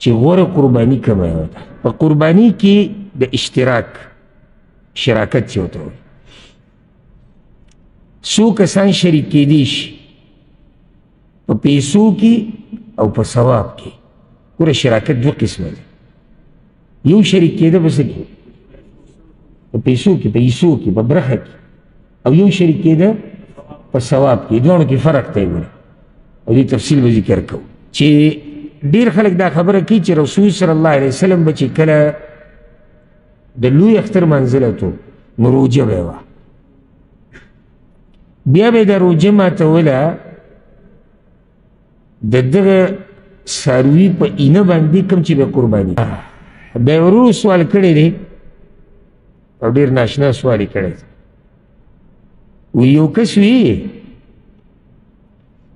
چې غوره قرباني کومه یوه ده. په قرباني کې د شراکت چې ورته وایي، څو کسان شریک کېدی شي په پیسو کې او په ثواب کې. ګوره شراکت دوه قسمه ده، یو شریک کېده په څه کې؟ په پیسو کې، په برخه کې، او یو شریک کېده په ثواب کې. دواړو کې فرق دی ګوره، او دې تفصیل به ذکر کوو. چې ډېر خلک دا خبره کوي چې رسول صلی الله علیه وسلم به چې کله د لوی اختر منزلت و نو روجه به وه، بیا به د روجه ماتوله د دغه څاروي په اینه باندې کوم چې به قرباني. د یو ورور سوال کړی دی او ډېر ناشنا سوال یې کړی دی. وی یو کس وي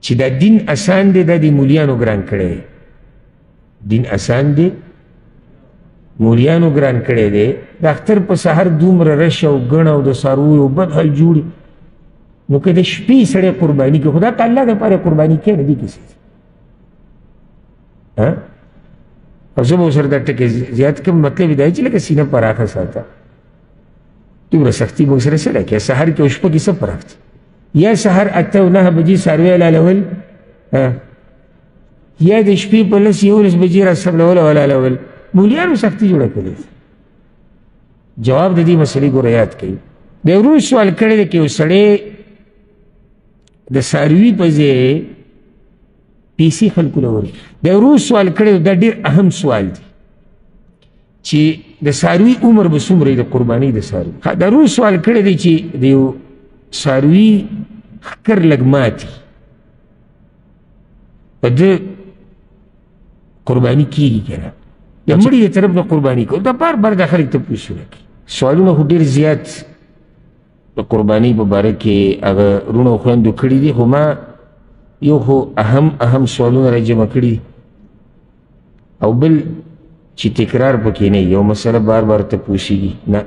چې دا دین اسان دی، دا د مولیانو ګران کړی دی. دین اسان دی، مولیانو ګران کړی دی. د اختر په سحر دومره رش او ګڼه او د څارویو بد حال جوړي، نو که د شپې سړی قرباني کوي، خو دا که الله دپاره قرباني کوي نه دي کیسې. او زه به ورسره دا ټکې زیات کړم. مطلب یې دا چې لکه سینه پراخه ساته، دومره سختي موږ سره څه راکړي. سحر کې او شپه کې څه فرق دی؟ یا سحر 8 او 9 بجې څاروي حلالول، یا د شپې په 10-11 بجې راڅبلول او حلالول. مولیانو سختي جوړه کړې. جواب د دې مسلې ګوره یاد کوي. د یو ورور سوال کړی دی که یو سړی د څاروي په ځای پیسې خلکو له ورکړي. د یو ورور سوال کړی دی، دا ډېر اهم سوال دی چې د څاروي عمر به څومره د قربانۍ د څاروي. د ورور سوال کړی دی چې د یو څاروي ښکر لږ ماتي، په ده قرباني کېږي که نه؟ د مړي د طرف نه قرباني کوي. دا بار بار دا خلک تپوسونه کوي. سوالونه خو ډېر زیات د قربانۍ په باره کې هغه وروڼو او خویندو کړي دي، خو ما یو خو اهم سوالونه راجمع کړي دي، او بل چې تکرار پکې نه یو مسله بار بار تپوسېږي نه،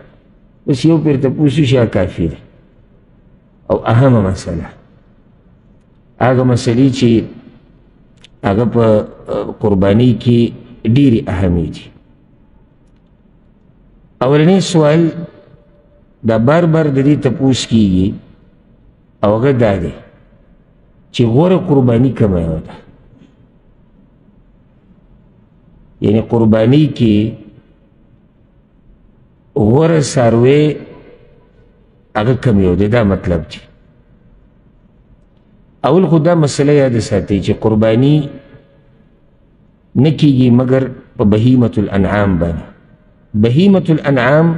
بس یو پیر تپوس شي کافي دی. او اهمه مسله هغه مسلې چې هغه په قربانۍ کې ډېرې اهمې دي. اولنی سوال دا بار بار د دې تپوس کېږي، او هغه دا دی چې غوره قرباني کومه یوه ده؟ یعنې قربانۍ کې غوره څاروی هغه کوم یو دی؟ دا مطلب دی. اول خو دا مسله یاد ساتئ چې قرباني نه کېږي مګر په بهیمة الانعام باندې. بهیمة الانعام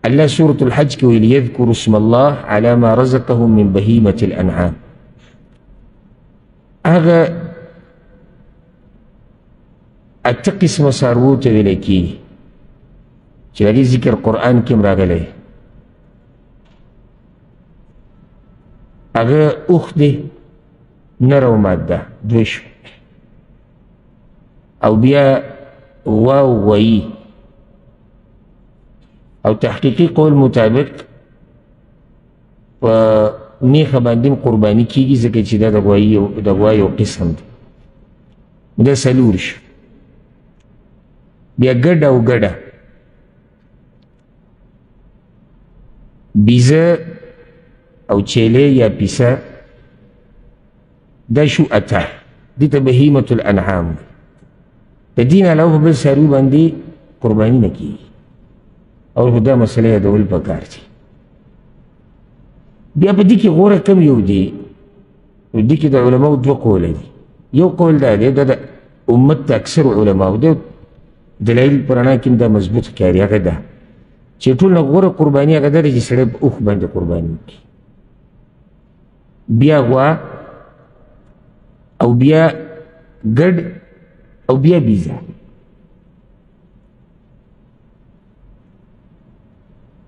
الله سورة الحج کې ویل یذکر اسم الله علی ما رزقهم من بهیمة الانعام. هغه 8 قسمه څاروو ته ویلی کېږي چې د هغې ذکر قرآن کې هم راغلی. هغه اوښ دی، نر او ماده، 2 شو. او بیا غوا او غوایي. او تحقیقي قول مطابق په میخه باندې هم قرباني کېږي، ځکه چې دا د غوا یو قسم دی. دا 4 شو. بیا ګډه او ګډه، بیزه او چیلې یا پیسه، دا شو 8. دې ته بهیمة الانعام. د دین علاوه په بل څاروي باندې قرباني نه کېږي. او خو دا مسله یادول پکار دي. بیا په دې کې غوره کم یو دی؟ دې کې د علماو 2 قوله دي. یو قول دا دی، دا د امت د اکثر علماو دی، دلایل په رڼا کې دا مضبوط ښکاري. هغه ده چې ټول نه غوره قرباني هغه ده چې سړی په اوښ باندې قرباني وکړي، بیا غوا، او بیا ګډ، او بیا بیزه.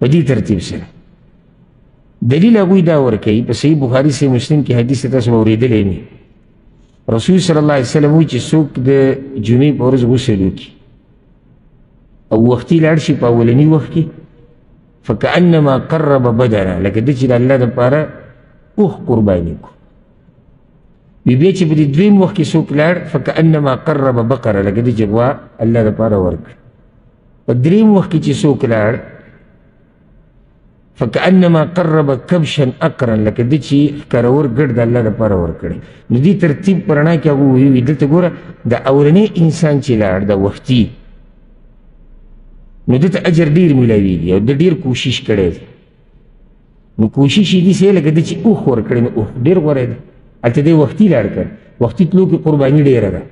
په دې ترتیب سره دلیل هغوی دا ورکوي. په صحیح بخاري صحیح مسلم کې حدیث تاسو به اورېدلی نه. رسول صلی الله علیه وسلم وایي چې څوک د جمعې په ورځ غسل وکړي او وختي لاړ شي په اولني وخت کې، فکأنما قرب بدنه، لکه ده چې د الله دپاره اوښ قرباني کړو. بیا چې په دې دویم وخت کې څوک لاړ فکأنما قرب بقره لکه دې چې غوا الله دپاره ورکړه. په دریم وخت کې چې څوک لاړ فکأنما قرب کبشا اقرا لکه دې چې ښکرور ګډ د الله دپاره ورکړی. نو دې ترتیب په رڼا کې هغه ووي دلته ګوره د اولنی انسان چې لاړ د وختي نو دته اجر ډیر ملاویږي او د ډیر کوشش کړی دی. نو کوشش یې داسې لکه ده چې اوښ ورکړی نو اوښ ډېر غوره دی. هلته دی وختي لاړ کړ وختي تلو کې قرباني ډېره ده.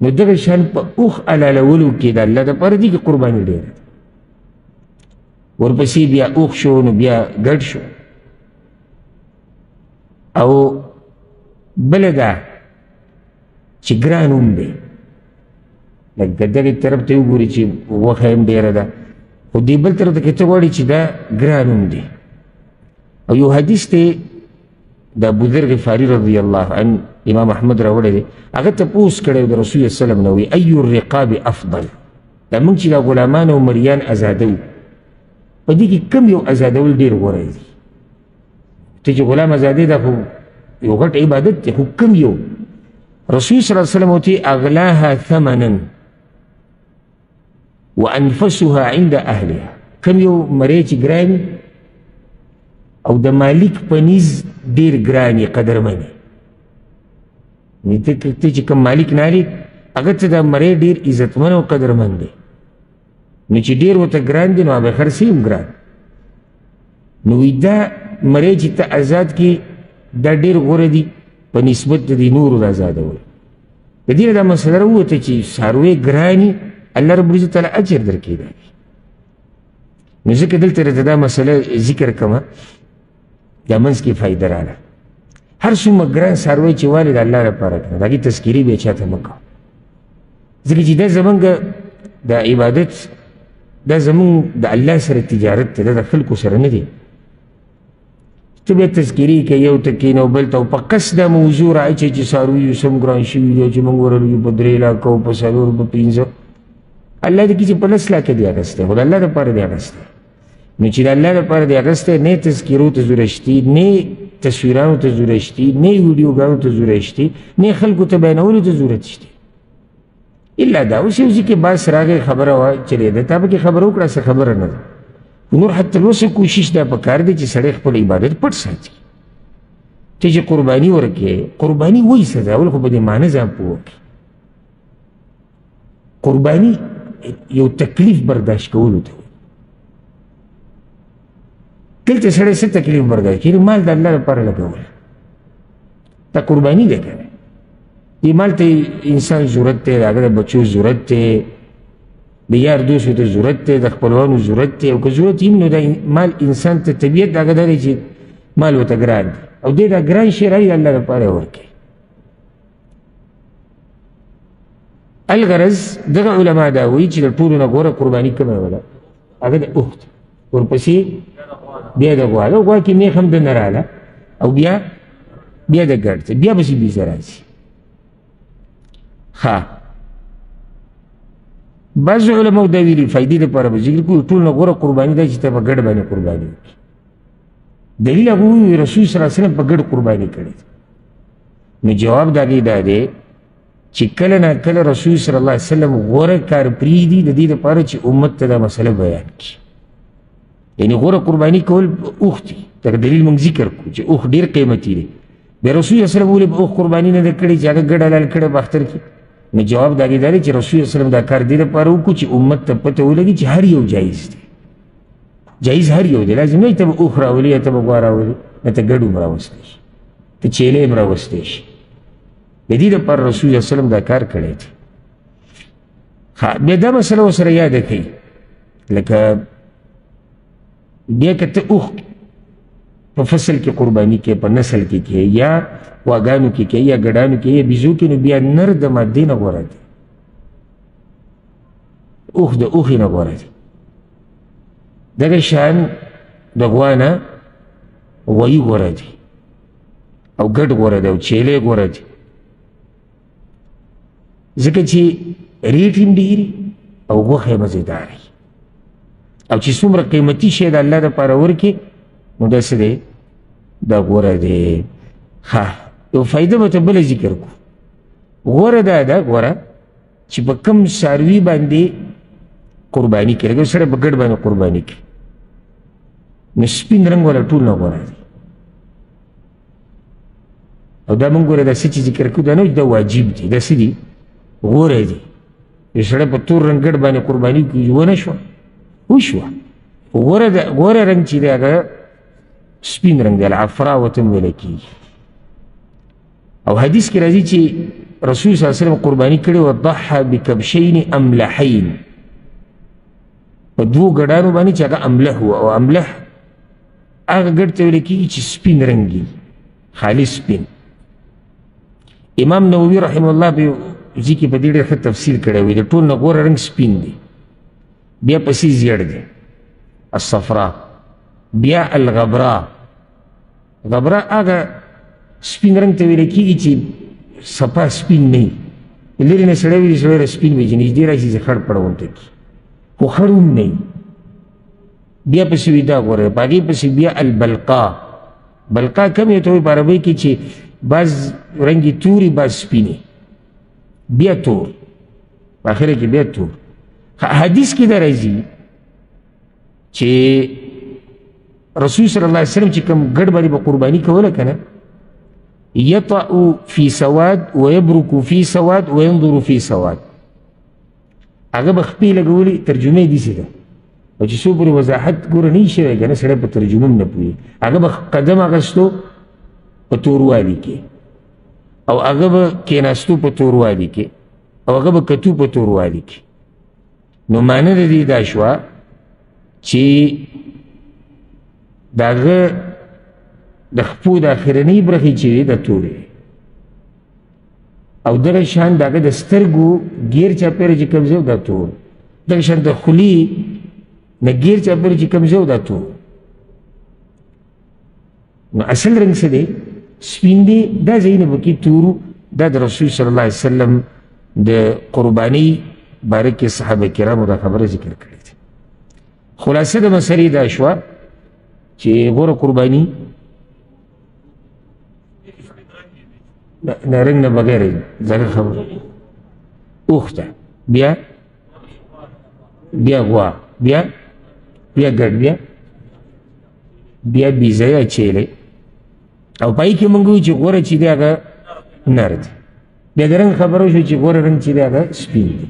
نو دغه شان په اوښ حلالولو کې د الله دپاره دي کې قرباني ډېره ده. ورپسې بیا اوښ شو نو بیا ګډ شو. او بله ده چې ګران هم دی لکه دغې طرف ته وګوري چې غوښه هم ډېره ده خو دې بل طرف ته که ته غواړې چې دا ګران هم دی. او یو حدیث دی د ابوذر غفاري رضی الله عنه امام احمد راوړی دی هغه تپوس کړی د رسول الله صلی الله علیه وسلم نه وایي ای الرقاب افضل دا موږ چې دا غلامان او مریان ازادوو په دې کې کم یو ازادول ډېر غوره دی. ته چې غلام ازادې دا خو یو غټ عبادت دی خو کم یو رسول صلی الله علیه وسلم ورته اغلاها ثمنا وانفسها عند اهلها کم یو مری چې ګران او د مالک په نیز ډېر ګرانې قدرمنې. ته چې کوم مالک نالي هغه ته دا مری ډېر عزتمن او قدرمن دی. نو چې ډېر ورته ګران دی نو هغه خرڅې هم ګران. نو وایي دا مری چې ته آزاد کړې دا ډېر غوره دي په نسبت د دې نورو د ازادولو. د دې نه دا مسله راووته چې څاروی ګراني الله رب العزت تعالی اجر درکوي. نو ځکه دلته راته دا مسله ذکر کومه دا منځ کې فایده راغله. هر څومره ګران څاروی چې والي د الله لپاره کړه د هغې تذکیري بیا چاته مه کوه ځکه چې دا زمونږ د عبادت دا زمونږ د الله سره تجارت دی دا د خلکو سره نه دی. ته بیا تذکیري کوې یو ته کښېنه او بل ته او په قصد دا موضوع رااچوې چې څاروي اوس هم ګران شوي دي او چې موږ ورلګو په 3 لاکه او په 4 په 5 الله دې کړي چې په 10 لاکه دې اخیستی خو د الله دپاره دې اخیستی. نو چې د الله دپاره دې اخیستی نه تذکیرو ته ضرورت شته نه تصویرانو ته ضرورت شته نه ویډیوګانو ته ضرورت شته نه خلکو ته بیانولو ته ضرورت شته الا دا اوس یو ځای کې بس راغی خبره وه چلېده تا پکې خبره وکړه څه خبره نه ده. نور حتی اوسه کوشش دا پکار دی چې سړی خپل عبادت پټ ساتي. ته چې قرباني ورکړې قرباني وایي څه ده اول خو په دې معنی ځان پوه کړي. قرباني یو تکلیف برداشت کولو ته دلته سړی څه تکلیف برداشت کړي مال د الله لپاره لګول دا قرباني دی که نه. دې مال ته انسان ضرورت دی د هغه د بچو ضرورت دی د یار دوستو ته ضرورت دی د خپلوانو ضرورت دی او که ضرورت وي نو دا مال انسان ته طبیعت د هغه دا دی چې مال ورته ګران دی او دی دا ګران شی راوي الله لپاره ورکوي. الغرض دغه علما دا وایي چې د ټولو نه غوره قرباني کومه وله هغه د اوښ دی ورپسې بیا د غوا د غوا کې میخ هم دننه راغله او بیا د ګډ ته بیا پسې بیزه راځي. ښه بعض علماو دا ویلي فایدې لپاره به ذکر کوي ټول نه غوره قرباني ده چې ته په ګډ باندې قرباني وکړي. دلیل هغه ووایي رسول صلی الله علیه وسلم په ګډ قرباني کړې ده. نو جواب د هغې دا دی چې کله نه کله رسول صلی الله علیه وسلم غوره کار پرېږدي د دې لپاره چې امت ته دا مسله بیان کړي. یعنې غوره قرباني کول اوښ دي دغه دلیل موږ ذکر کړو چې اوښ ډېر قیمتي دی. بیا رسول صلی الله علیه وسلم ولې په اوښ قرباني نه ده کړې چې هغه ګډ حلال کړی په اختر کې. نو جواب د هغې دا دی چې رسول صلی الله علیه وسلم دا کار دې لپاره وکړو چې امت ته پته ولګي چې هر یو جایز دی. جایز هر یو دی لازم نه ته به اوښ راولي یا ته به غوا راولي نه ته ګډ هم راوستی شي ته چیلې هم راوستی شي. د دې لپاره رسول صلی الله علیه وسلم دا کار کړی دی. بیا دا مسله ورسره یاده کوي لکه بیا که ته اوښ په فصل کې قرباني کې په نسل کې کې یا واګانو کې کې یا ګډانو کې یا بیزو کې نو بیا نر د مادې نه غوره دی اوښ د اوښې نه غوره دی. دغه شان د غوا نه غوایي غوره دی او ګډ غوره دی او چیلې غوره دی ځکه چې ریټ هم ډېري او غوښه یې مزېداري او چې څومره قیمتي شی د الله دپاره ورکړي نو دا څه دی دا غوره دی. ښه یو فایده به ته بله ذکر کو. غوره دا ده غوره چې په کم څاروي باندې قرباني کوي، لکه سړی په ګډ باندې قرباني کوي نو سپین رنګ والا ټول نه غوره دی. او دا مونږ ګوره دا څه چې ذکر کوو دا نه دا واجب دی، دا څه دي غوره دی. یو سړی په تور رنګ ګډ باندې قرباني کوي ونه شوه وشوه. غوره رنګ چې دی هغه سپین رنګ دی، العفرا ورته هم ویلی کېږي. او حدیث کې راځي چې رسول صلی الله علیه وسلم قرباني کړې وه ضحى بکبشین املحین، په دوو ګډانو باندې چې هغه املح و. او املح هغه ګډ ته ویلی کېږي چې سپین رنګ وي، خالص سپین. امام نووي رحمه الله په ځي کې په دې ډېر ښه تفصیل کړی وي، د ټول نه غوره رنګ سپین دی، بیا پسې زیړ دی الصفرا، بیا الغبرا. غبرا هغه سپین رنګ ته ویلی کېږي چې صفا سپین نه وي، لرې نه سړی وي سړی سپین وي چې نږدې راشي چې خړ پړ غونته کړي خو خړ هم نه وي. بیا پسې وي دا غوره، په هغې پسې بیا البلقا. بلقا کم یې ته وایي په عربۍ کې چې بعض رنګ یې توري بعض سپینې، بیا تور، په آخره کې بیا تور. حدیث کې دا راځي چې رسول صلی الله علیه وسلم چې کوم ګډ باندې به قرباني کوله که نه، یطأ فی سواد ویبرک فی سواد وینظر فی سواد، هغه به خپې لګولې. ترجمه یې داسې ده، او چې څو پورې وضاحت ګوره نه وي شوی که نه سړی په ترجمه هم نه پوهېږي. هغه به قدم اخیستو په توروالي کې، او هغه به کېناستو په توروالي کې، او هغه به کتو په توروالي کې. نو معنی د دې دا شوه چې د هغه د خپو د اخرنۍ برخې چې وي د تورې، او دغه شان د هغه د سترګو ګیر چاپېره چې کوم ځای دا تور، دغه شان د خولې نه ګیر چاپېره چې کوم ځای دا تور. نو اصل رنګ څه دی؟ سپین دی. دا ځایونه به کې تورو. دا د رسول صلی الله علیه وسلم د قربانۍ باره کې صحابه کرامو دا خبره ذکر کړې ده. خلاصه د مسلې دا شوه چې غوره قرباني نه رنګ نه بغیر ځکه خبره اوښ ده، بیا غوا، بیا ګډ، بیا بیزه یا چیلې، او پای کې مونږ وایو چې غوره چې دی هغه نر دی. بیا د رنګ خبره وشوه چې غوره رنګ چې دی هغه سپین دی،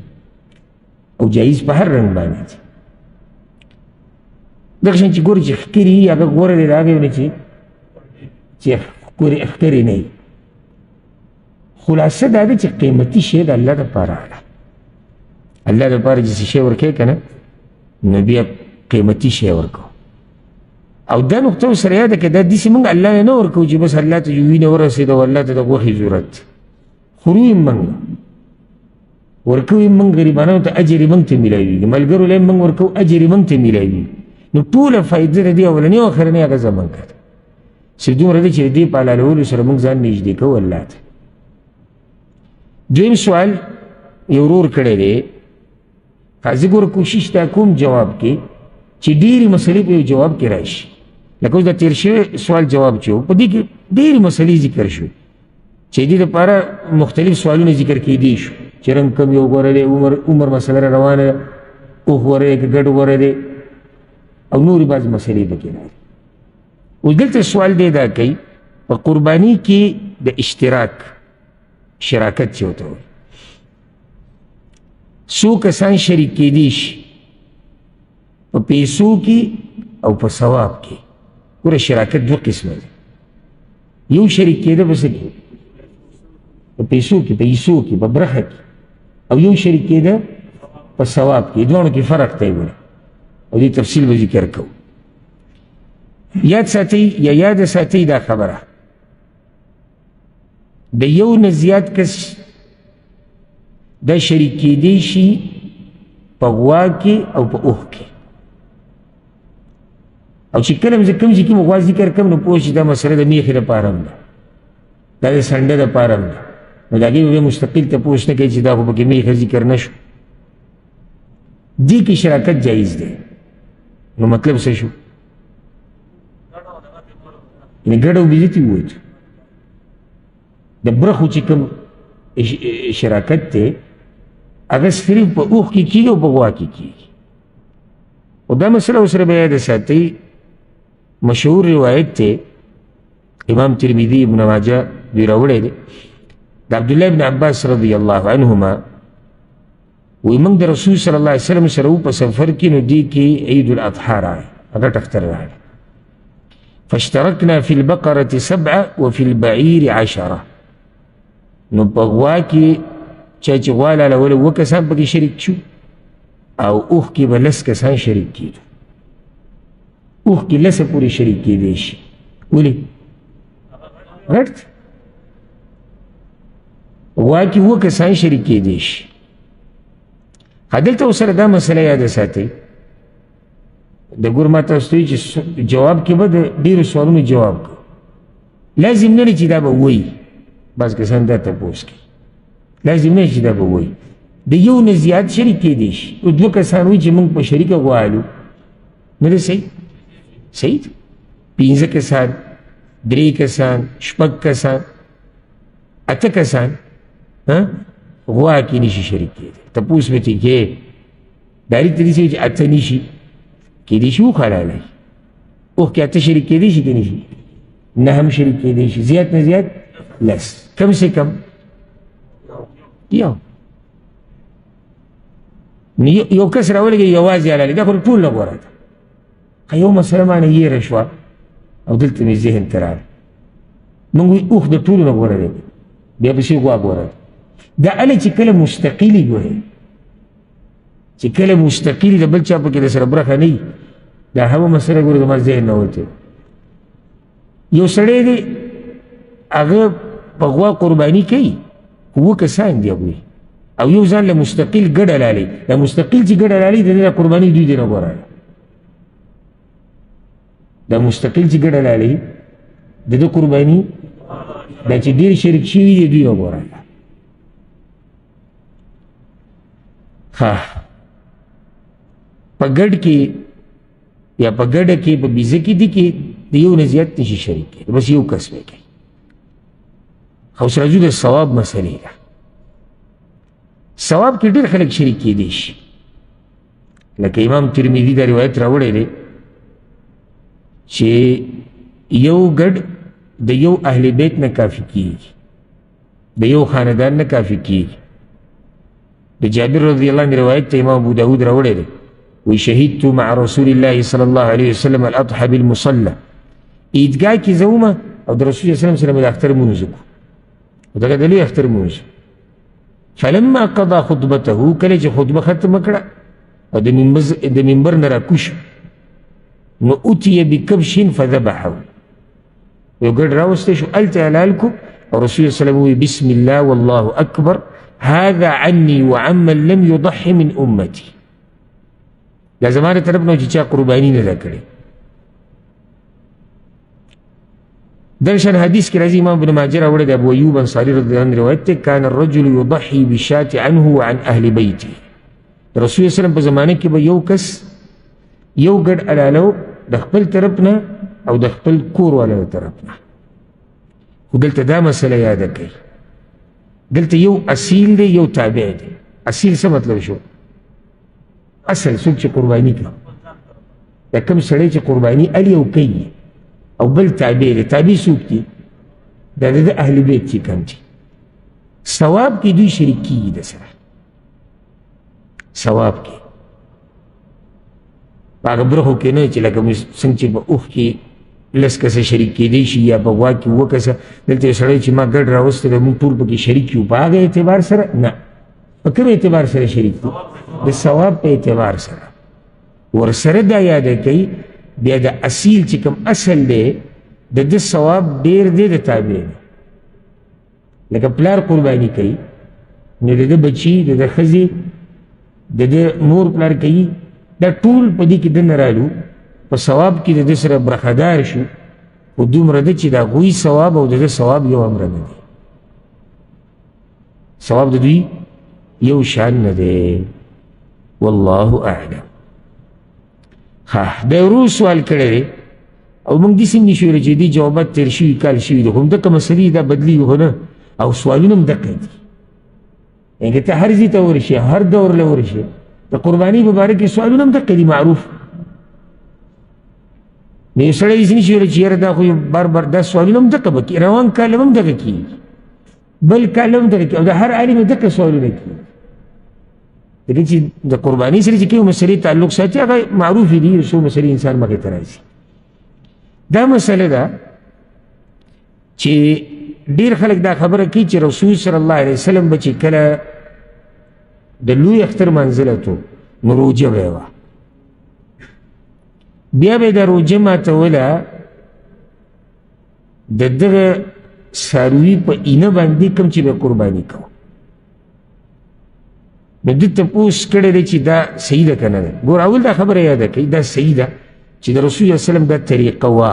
او جایز په هر رنګ باندې دی. دغه شان چې ګورې چې ښکرې وي هغه غوره دی، د هغې نه چې ښکرې نه وي. خلاصه دا ده چې قیمتي شی د الله دپاره ده. الله دپاره چې څه شی ورکوي که نه نو بیا قیمتي شی ورکوو. او دا نقطه ورسره یاده که دا داسې موږ الله نه نه ورکوو چې بس الله ته وینه ورسېده او الله ته د غوښې ضرورت دی. خورو یې موږ، ورکوو یې موږ، غریبانو ته اجر یې موږ ته میلاویږي، ملګرو له یې موږ ورکوو اجر یې موږ ته میلاویږي. نو ټوله فایده د دې اولنۍ او اخرنۍ هغه زموږ ده، چې دومره ده چې د دې په حلالولو سره موږ ځان نږدې کوو الله ته. دویم سوال یو ورور کړی دی، زه ګوره کوشش دا کوم جواب کې چې ډېرې مسلې په یو جواب کې راشي. لکه اوس د تېر شوی سوال جواب چې و په دې کې ډېرې مسلې ذکر شوې چې دې دپاره مختلف سوالونه ذکر کېدی شو چې رنګ کم یو غوره دی، عمر مسله را روانه ده، اوښ غوره دی که ګډ غوره دی، او نورې بعضې مسلې پکې راځي. اوس دلته سوال دی دا کوي په قرباني کې د اشتراک شراکت چې ورته وایي، څو کسان شریک کېدی شي په پیسو کې او په ثواب کې. ګوره شراکت دوه قسمه دی، یو شریک کېده په څه کې؟ په پیسو کې، په حصو کې، په برخه کې، او یو شریک کېده په ثواب کې. دواړو کې فرق دی ګوره، او دې تفصیل به ذکر کوو. یاد ساتئ یا یاد ساتئ دا خبره، د یو نه زیات کس دا شریک کېدی شي په غوا کې او په اوښ کې. او چې کله زه کوم ځای کې غوا ذکر کوم نو پوه شي دا مسله د میخې دپاره هم ده، دا د سنډه دپاره هم ده، نو د هغې به مستقل تپوس نه کوي چې دا خو پکې میخه ذکر نه شو. دې کې شراکت جایز دی. نو مطلب څه شو؟ یعنې ګډ او بېزتي ووایو. د برخو چې کوم شراکت دی هغه صرف په اوښ کې کېږي او په غوا کې کېږي. او دا مسله ورسره به یاد ساتئ، مشهور روایت دی امام ترمذي ابن ماجه دوی راوړی دی د عبدالله ابن عباس رضی الله عنهما وی موږ د رسول صلی الله علیه وسلم سره په سفر کې نو دې کې عید الاضحی راغی، هغه اختر راغی. فاشترکنا فی البقرة 7 وفي البعیر 10. نو په غوا کې چا چې غوا لاله 2 کسان پکې شریک شو او اوښ کې به 10 کسان شریک کېدو. اوښ کې 10 پورې شریک کېدی شي. ولې؟ غټ غوا کې 2 کسان شریک کېدی شي. دلته ورسره دا مسله یاده ساتئ، د ګور ما تاسو ته چې جواب کې به د ډېرو سوالونو جواب کوو. لازم نه دی چې دا به وایي، بعض کسان دا تپوس کوي، لازم نه چې دا به وایي. د یو نه زیات شریک کېدی شي. او 2 کسان وایي چې موږ په شریکه غوا الو، نه دی صحیح؟ صحیح دی. 5 کسان، 3 کسان، 6 کسان، 8 کسان غوا کې نشي شریک کېدی. تپوس به ترې کې داري ترې شي چې 8 نشي کېدی شي، اوښ حلالوي. اوښ کې 8 شریک کېدی شي که نه شي؟ 9 هم شریک کېدی شي، زیات نه زیات 10، کم سے کم یو. یو کس راولګي یوازې حلالوي، دا خو ټول نه غوره ده. که یو مسله مانه یېره شوه او دلته مې ذهن ته راغله، موږ وایو اوښ د ټولو نه غوره دی، بیا پسې غوا غوره ده. دا هله چې کله مستقلي ګورئ، چې کله مستقلي د بل چا پکې د سره برخه نه وي، دا هغه مسله ګورئ زما ذهن نه وتې. یو سړی دی هغه په غوا قرباني کوي، 2 کسان دي هغوی، او یو ځان له مستقل ګډ حلالوي. دا مستقل چې ګډ حلالوي د دې د قرباني دوی دی نه غوره ده. دا مستقل چې ګډ حلالوي د ده قرباني دا چې ډېر شریک شوي دي دوی نه غوره ده. په ګډ کې یا په ګډه کې په بیزه کې دي کې د یو نه زیات نشي شریک کېدی، بس یو کس به کوي. اوس راځو د ثواب مسلې ده. ثواب کې ډېر خلک شریک کېدی شي، لکه امام ترمذي دا روایت راوړی دی چې یو ګډ د یو اهل بیت نه کافي کېږي، د یو خاندان نه کافي کېږي. د جابر رضی الله عنه روایت ته امام ابو داود راوړی دی، وی شهدت مع رسول الله صلی الله علیه وسلم الاضحى بالمصلى. عیدګاه کې زه ومه او د رسول الله صلی الله علیه وسلم د اختر لمونځ وکړو، او دغه د لوی اختر لمونځ. فلما قضى خطبته، کله چې خطبه ختمه کړه او د منبر نه راکوش، نو اتي بکبش فذبحه، یو ګډ راوستی شو، هلته حلال کو. او رسول الله صلی الله علیه وسلم وی بسم الله والله اکبر هذا عني وعمن لم يضح من امتي. دا زمانه طرف نه چې چا قرباني نه ده کړې. درشن حدیث کې راځي، امام ابن ماجه راوړی د ابو ایوب انصاري رضی الله عنه روایت ته، کان الرجل یضحي بالشاة عنه وعن اهل بیته. رسول الله صلی الله علیه وسلم په زمانه کې به یو کس یو ګډ حلالو د خپل طرف نه او د خپل کور والو طرف نه. خو دلته دا مسله یاده کوي، دلته یو اصیل دی یو تابع دی. اصیل څه مطلب شو؟ اصل څوک چې قرباني کوي، دا کوم سړی چې قرباني الي او کوي، او بل تابع دی. تابع څوک دي؟ دا د اهل بیت چې کوم دي. ثواب کې دوی شریک کېږي د سره، ثواب کې په هغه برخو کې نه چې لکه څنګه چې په اوښ کې 10 کسه شریک کېدی شي یا په غوا کې 2 کسه. دلته یو سړی چې ما ګډ راوستی دی، موږ ټول پکې شریک یو، په هغه اعتبار سره نه. په کوم اعتبار سره شریک دي؟ د ثواب په اعتبار سره. ورسره دا یاده کوي بیا د اصیل چې کوم اصل دی د ده ثواب ډېر دی د تابع دی. لکه پلار قرباني کوي، نو د ده بچي، د ده ښځې، د ده مور پلار کوي، دا ټول په دې کې دننه رالو، په ثواب کې د ده سره برخدار شو. خو دومره ده چې د هغوی ثواب او د ده ثواب یو امره نه دی، ثواب د دوی یو شان نه دی. والله اعلم. دا ورو سوال کړی دی او موږ داسې نشو ویلی چې دې جوابات تېر شوي کال شوي دي، خو همدغه مسلې دا بدلېږي خو نه. او سوالونه هم دقه دي. یعنې ته هر ځای ته ورشي، هر دور له ورشي، د قربانۍ په باره کې سوالونه هم دقه دي معروف. نو یو سړی داسې نشي ویلی چې یاره دا خو بار بار دا سوالونه هم دقه به کېږي، روان کال هم دقه کېږي، بل کال هم دقه کېږي، او د هر عالم دقه سوالونه کېږي. ځکه چې د قربانۍ سره چې کومې مسلې تعلق ساتي هغه معروفې دي، یو څو مسلې انسان مخې ته راځي. دا مسله ده چې ډېر خلک دا خبره کوي چې رسول صلی الله علیه وسلم به چې کله د لوی اختر منزله تو نو روجه به یې وه، بیا به یې دا روجه ماتوله د دغه څاروي په اینه باندې کوم چې به قرباني کوو. نو ده تپوس کړی دی چې دا صحیح ده که نه ده. ګوره اول دا خبره یاده کوي دا صحیح ده چې د رسول الله وسلم دا طریقه وه.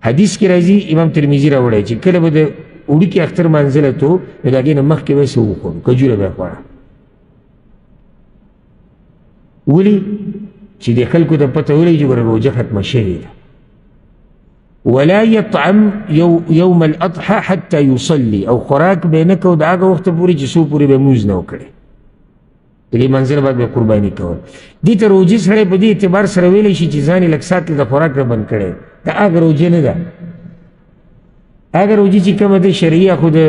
حدیث کې راځي، امام ترمذي راوړی چې کله به د وړوکي اختر منزله تو نو د هغې نه مخکې به یې څه وخورو، کجوره به یې خوړه. ولې چې د خلکو ته پته ولګي چې ګوره روژه ختمه شوې ده. ولا يطعم يوم الاضحى حتى يصلي، او خوراک به نه کوو د هغه وخته پورې چې څو پورې به لمونځ نه وکړي. د دې منزله باید به قرباني کول. دې ته روژې سړی په دې اعتبار سره ویلی شي چې ځان یې لږ ساعت د خوراک نه بند کړی، دا هغه روژه نه ده. هغه روژې چې کومه ده شرعي خو د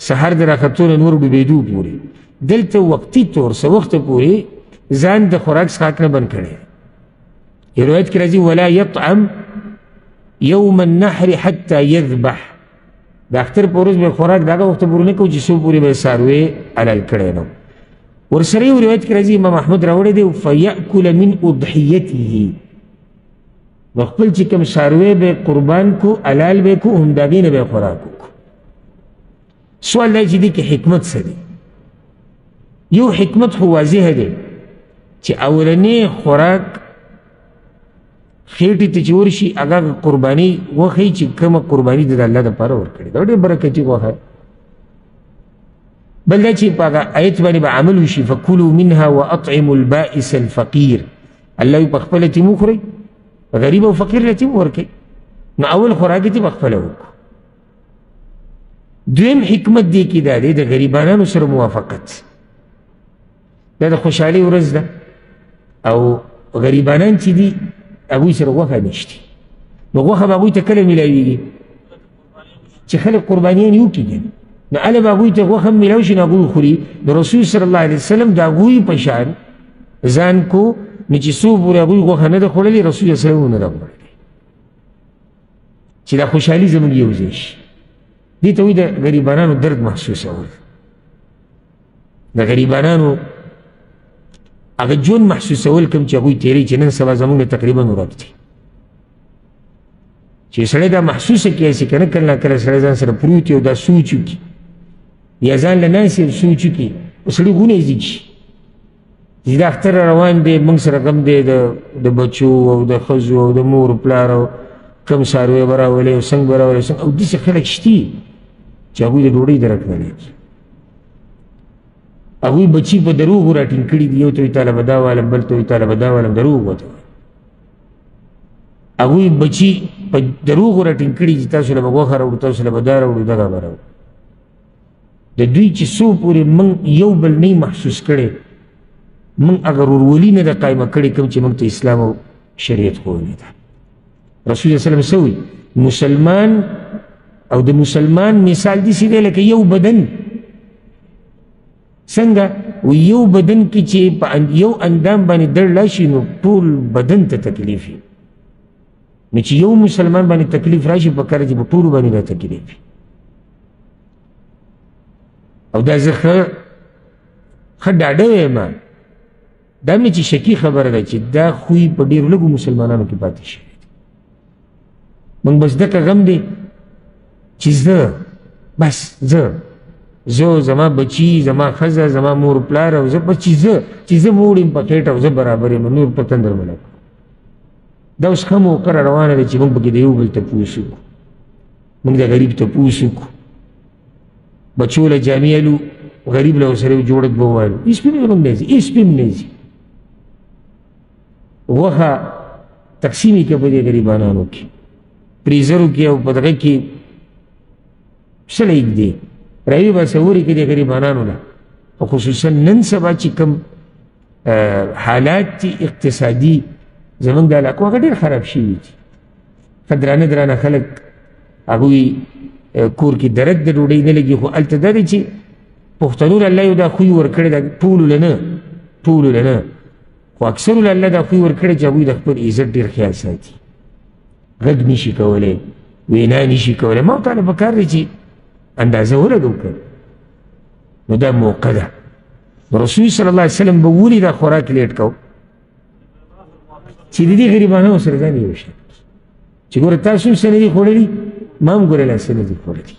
سحر د راختو نه نور ډوبېدو پورې، دلته وقتي طور څه وخته پورې ځان د خوراک څښاک نه بند کړی. یو روایت کې راځي ولا يطعم یوم النحر حتی یذبح، د اختر په ورځ به خوراک د هغه وخته پورې نه کوو چې څو پورې به یې څاروی حلال کړی نه. ورسره یو روایت کې راځي امام احمد راوړی دی فیأکل من اضحیته، نو خپل چې کوم څاروی به قربان کو حلال به کو هم د هغې نه به یې خوراک وکړو. سوال دی چې دې کې حکمت څه دی؟ یو حکمت خو واضح دی چې اولنی خوراک خېټې ته چې ورشي هغه قرباني وښیي چې کومه قرباني د الله دپاره ورکړې ده، ډېر برکتي غوښه. بل دا چې په هغه آیت باندې به عمل وشي فکلوا منها واطعموا البائس الفقیر، الله په خپله تیم وخورئ، غریب او فقیر له تیم ورکړئ. نو اول خوراک یې په خپله وکړو. دویم حکمت دی کې دا دی د غریبانو سره موافقت. دا د خوشحالۍ ورځ ده او غریبانان چې دي هغوی سره غوښه نشته، نو غوښه به هغوی ته کله میلاویږي چې خلک قربانیان یې وکړي، نو هله به هغوی ته غوښه هم میلاو شي، نو هغوی خوري. نو رسول صلی الله علیه وسلم د هغوی په شان ځان کو، نو چې څو پورې هغوی غوښه نه ده خوړلې رسول صلی الله علیه وسلم نه ده خوړلې، چې دا خوشحالي زموږ یو ځای شي. دې ته وایي د غریبانانو درد محسوسول، د غریبانانو هغه ژوند محسوسول کوم چې هغوی تېروي چې نن سبا زموږ نه تقریبا ورک دي. چې سړی دا محسوسه کړي چې که نه کله ناکله سړی ځان سره پروت وي او دا سوچ وکړي یا ځان له ناستې سوچ وکړي، په سړي غونه یې ځي چې دا اختر روان دی، موږ سره غم دی د بچو او د ښځو او د مور پلار او کوم څاروی به راولي او څنګه به راولي، او داسې خلک شته چې هغوی د ډوډۍ درک نه لري. هغوی بچي په دروغو راټینګ کړي دي، یو ته وایي تاله به دا والم، بل ته وایي تاله به دا والم، دروغ ورته وایي. هغوی بچي په دروغو راټینګ کړي چې تاسو له به غوښه راوړو، تاسو له به دا راوړو، دغه به راوړو. د دوی چې څو پورې موږ یو بل نه محسوس کړی، موږ هغه ورورولي نه ده قایمه کړې کوم چې موږ ته اسلام او شریعت ښوولې ده. رسول الله صلی الله علیه وسلم څه وایي؟ مسلمان او د مسلمان مثال داسې دی لکه یو بدن. څنګه؟ یو بدن کې چې په یو اندام باندې درد راشي نو ټول بدن ته تکلیف وي، نو چې یو مسلمان باندې تکلیف راشي پکار چې په ټولو باندې دا تکلیف وي. او دا زه ښه ډاډه یم، دا مې چې شکي خبره ده چې دا خوی په ډېرو لږو مسلمانانو کې پاتې شوی دی. موږ بس دکه غم دی چې زه زما بچي، زما ښځه، زما مور پلار، او زه بس چې زه موړ یم په خېټه او زه برابر یم، نور په تندر مه لګوه. دا اوس ښه موقعه روانه ده چې موږ پکې د یو بل تپوس وکړو، موږ د غریب تپوس وکړو، بچو له جامې الو، غریب له ورسره یو جوړک به ووایلو، هېڅ پې موږ نه ځي، هېڅ پې نه ځي. غوښه تقسیم یې کړه په دې غریبانانو کې، فریزرو کې او په دغه کې سلیک دی راوی با سوری که دی غریبانانو لا خصوصا نن سبا چې کم حالات اقتصادي زمونږ د علاقو هغه ډېر خراب شوي دي ښه درانه خلک هغوی کور کې درک د ډوډۍ نه لګي خو هلته دا دی چې پښتنو له الله یو دا خوی ورکړی ده ټولو له نه خو اکثرو له الله دا خوی ورکړی چې هغوی د خپل عزت ډېر خیال ساتي غږ نشي کولی وینا نشي کولی ما ورته پکار دی چې اندازه ولګو که نو دا موقع ده رسول صلی الله علیه وسلم به ولې دا خوراک لیټ کو چې د دې غریبانو سره ځان یو شي چې ګوره تاسو هم څه نه دي خوړلي ما هم ګوره لا څه نه دي خوړلي